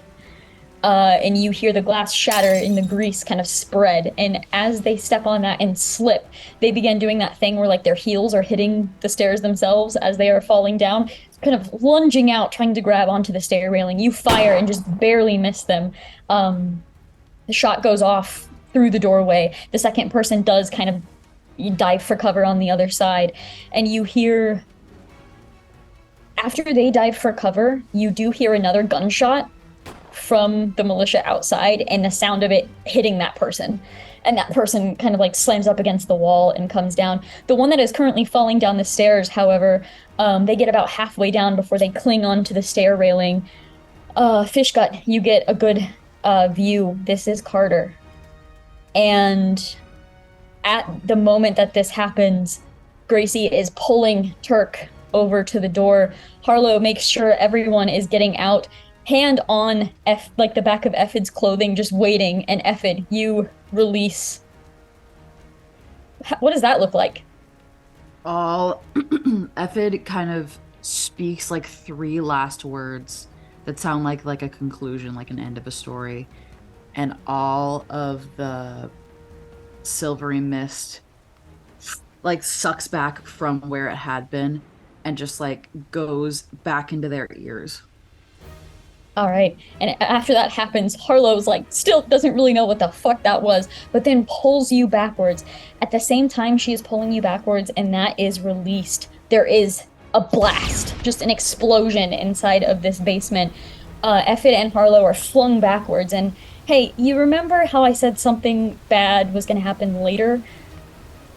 And you hear the glass shatter and the grease kind of spread. And as they step on that and slip, they begin doing that thing where like their heels are hitting the stairs themselves as they are falling down, kind of lunging out, trying to grab onto the stair railing. You fire and just barely miss them. The shot goes off through the doorway. The second person does kind of dive for cover on the other side. And you hear, after they dive for cover, you do hear another gunshot from the militia outside, and the sound of it hitting that person. And that person kind of like slams up against the wall and comes down. The one that is currently falling down the stairs, however, they get about halfway down before they cling onto the stair railing. Fishgut, you get a good view. This is Carter. And at the moment that this happens, Gracie is pulling Turk over to the door. Harlow makes sure everyone is getting out, hand on like the back of Ephid's clothing, just waiting, and Ephid, you release. What does that look like? All Ephid kind of speaks like 3 last words that sound like a conclusion, like an end of a story, and all of the silvery mist like sucks back from where it had been and just like goes back into their ears. All right. And after that happens, Harlow's like still doesn't really know what the fuck that was, but then pulls you backwards. At the same time she is pulling you backwards and that is released, there is a blast, just an explosion inside of this basement. Ephid and Harlow are flung backwards. And hey, you remember how I said something bad was going to happen later?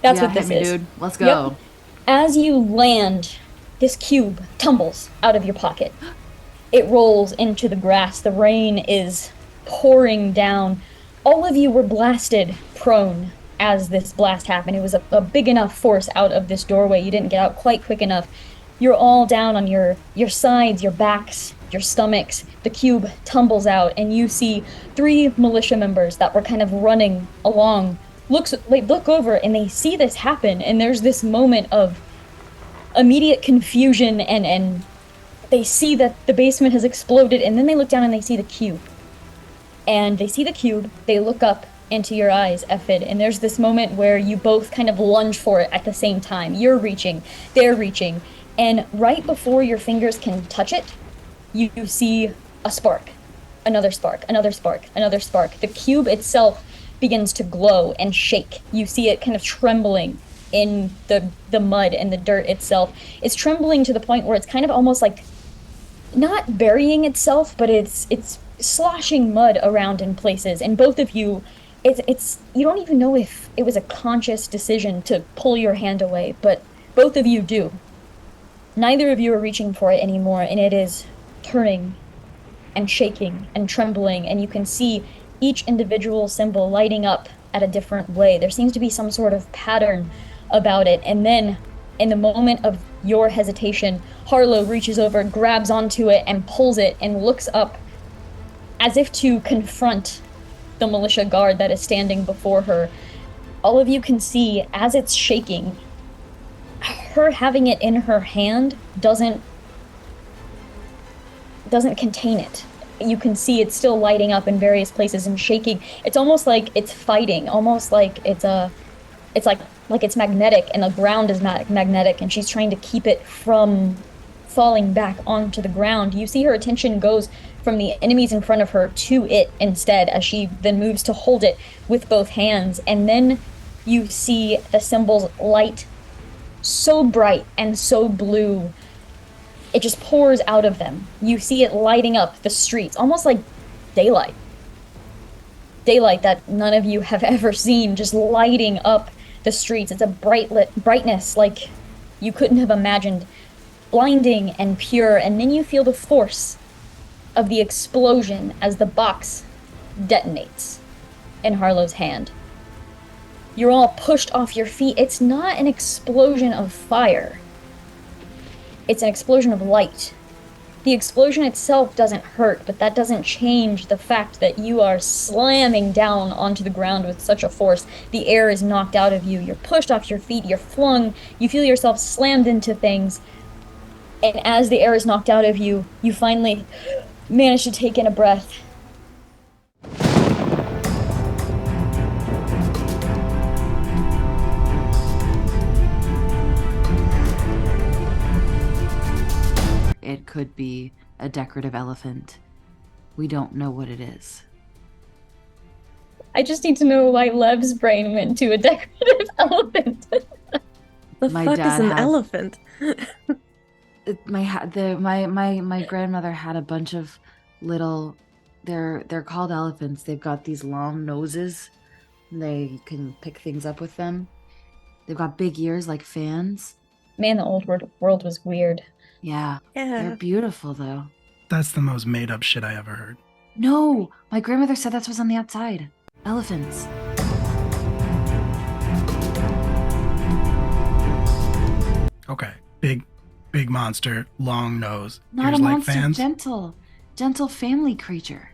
That's Yeah, what this hit me, is. dude. Let's go. Yep. As you land, this cube tumbles out of your pocket. It rolls into the grass. The rain is pouring down. All of you were blasted prone as this blast happened. It was a big enough force out of this doorway. You didn't get out quite quick enough. You're all down on your sides, your backs, your stomachs. The cube tumbles out, and you see 3 militia members that were kind of running along. They look over, and they see this happen, and there's this moment of immediate confusion, and they see that the basement has exploded, and then they look down and they see the cube. And they see the cube, they look up into your eyes, Ephid, and there's this moment where you both kind of lunge for it at the same time. You're reaching, they're reaching, and right before your fingers can touch it, you see a spark. Another spark, another spark, another spark. The cube itself begins to glow and shake. You see it kind of trembling in the mud and the dirt itself. It's trembling to the point where it's kind of almost like not burying itself, but it's sloshing mud around in places. And both of you, it's you don't even know if it was a conscious decision to pull your hand away, but both of you do. Neither of you are reaching for it anymore, and it is turning and shaking and trembling, and you can see each individual symbol lighting up at a different way. There seems to be some sort of pattern about it, and then in the moment of your hesitation, Harlow reaches over, grabs onto it, and pulls it, and looks up as if to confront the militia guard that is standing before her. All of you can see, as it's shaking, her having it in her hand doesn't contain it. You can see it's still lighting up in various places and shaking. It's almost like it's fighting, almost like it's magnetic, and the ground is magnetic, and she's trying to keep it from falling back onto the ground. You see her attention goes from the enemies in front of her to it instead, as she then moves to hold it with both hands. And then you see the symbols light so bright and so blue, it just pours out of them. You see it lighting up the streets, almost like daylight. Daylight that none of you have ever seen, just lighting up the streets. It's a brightness like you couldn't have imagined, blinding and pure. And then you feel the force of the explosion as the box detonates in Harlow's hand. You're all pushed off your feet. It's not an explosion of fire. It's an explosion of light. The explosion itself doesn't hurt, but that doesn't change the fact that you are slamming down onto the ground with such a force. The air is knocked out of you. You're pushed off your feet. You're flung. You feel yourself slammed into things. And as the air is knocked out of you, you finally manage to take in a breath. It could be a decorative elephant. We don't know what it is. I just need to know why Lev's brain went to a decorative elephant. The My fuck dad is an had- elephant? My grandmother had a bunch of little. They're called elephants. They've got these long noses. And they can pick things up with them. They've got big ears like fans. Man, the old world was weird. Yeah, they're Yeah. beautiful though. That's the most made up shit I ever heard. No, my grandmother said that was on the outside. Elephants. Okay, big monster, long nose, Not ears a like monster, fans. gentle. gentle family creature.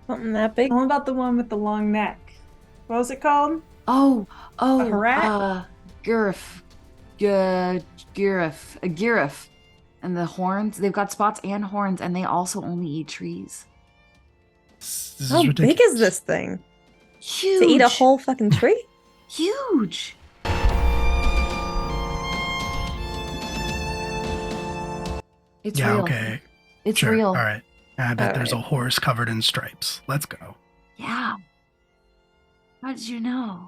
Something that big? What about the one with the long neck? What was it called? Oh, harat? Giraffe. A giraffe. And the horns, they've got spots and horns, and they also only eat trees. This is How ridiculous. big is this thing? Huge. To eat a whole fucking tree? Huge. It's Yeah, real. okay. It's Sure. real. All right. I bet All there's right. a horse covered in stripes. Let's go. Yeah. How did you know?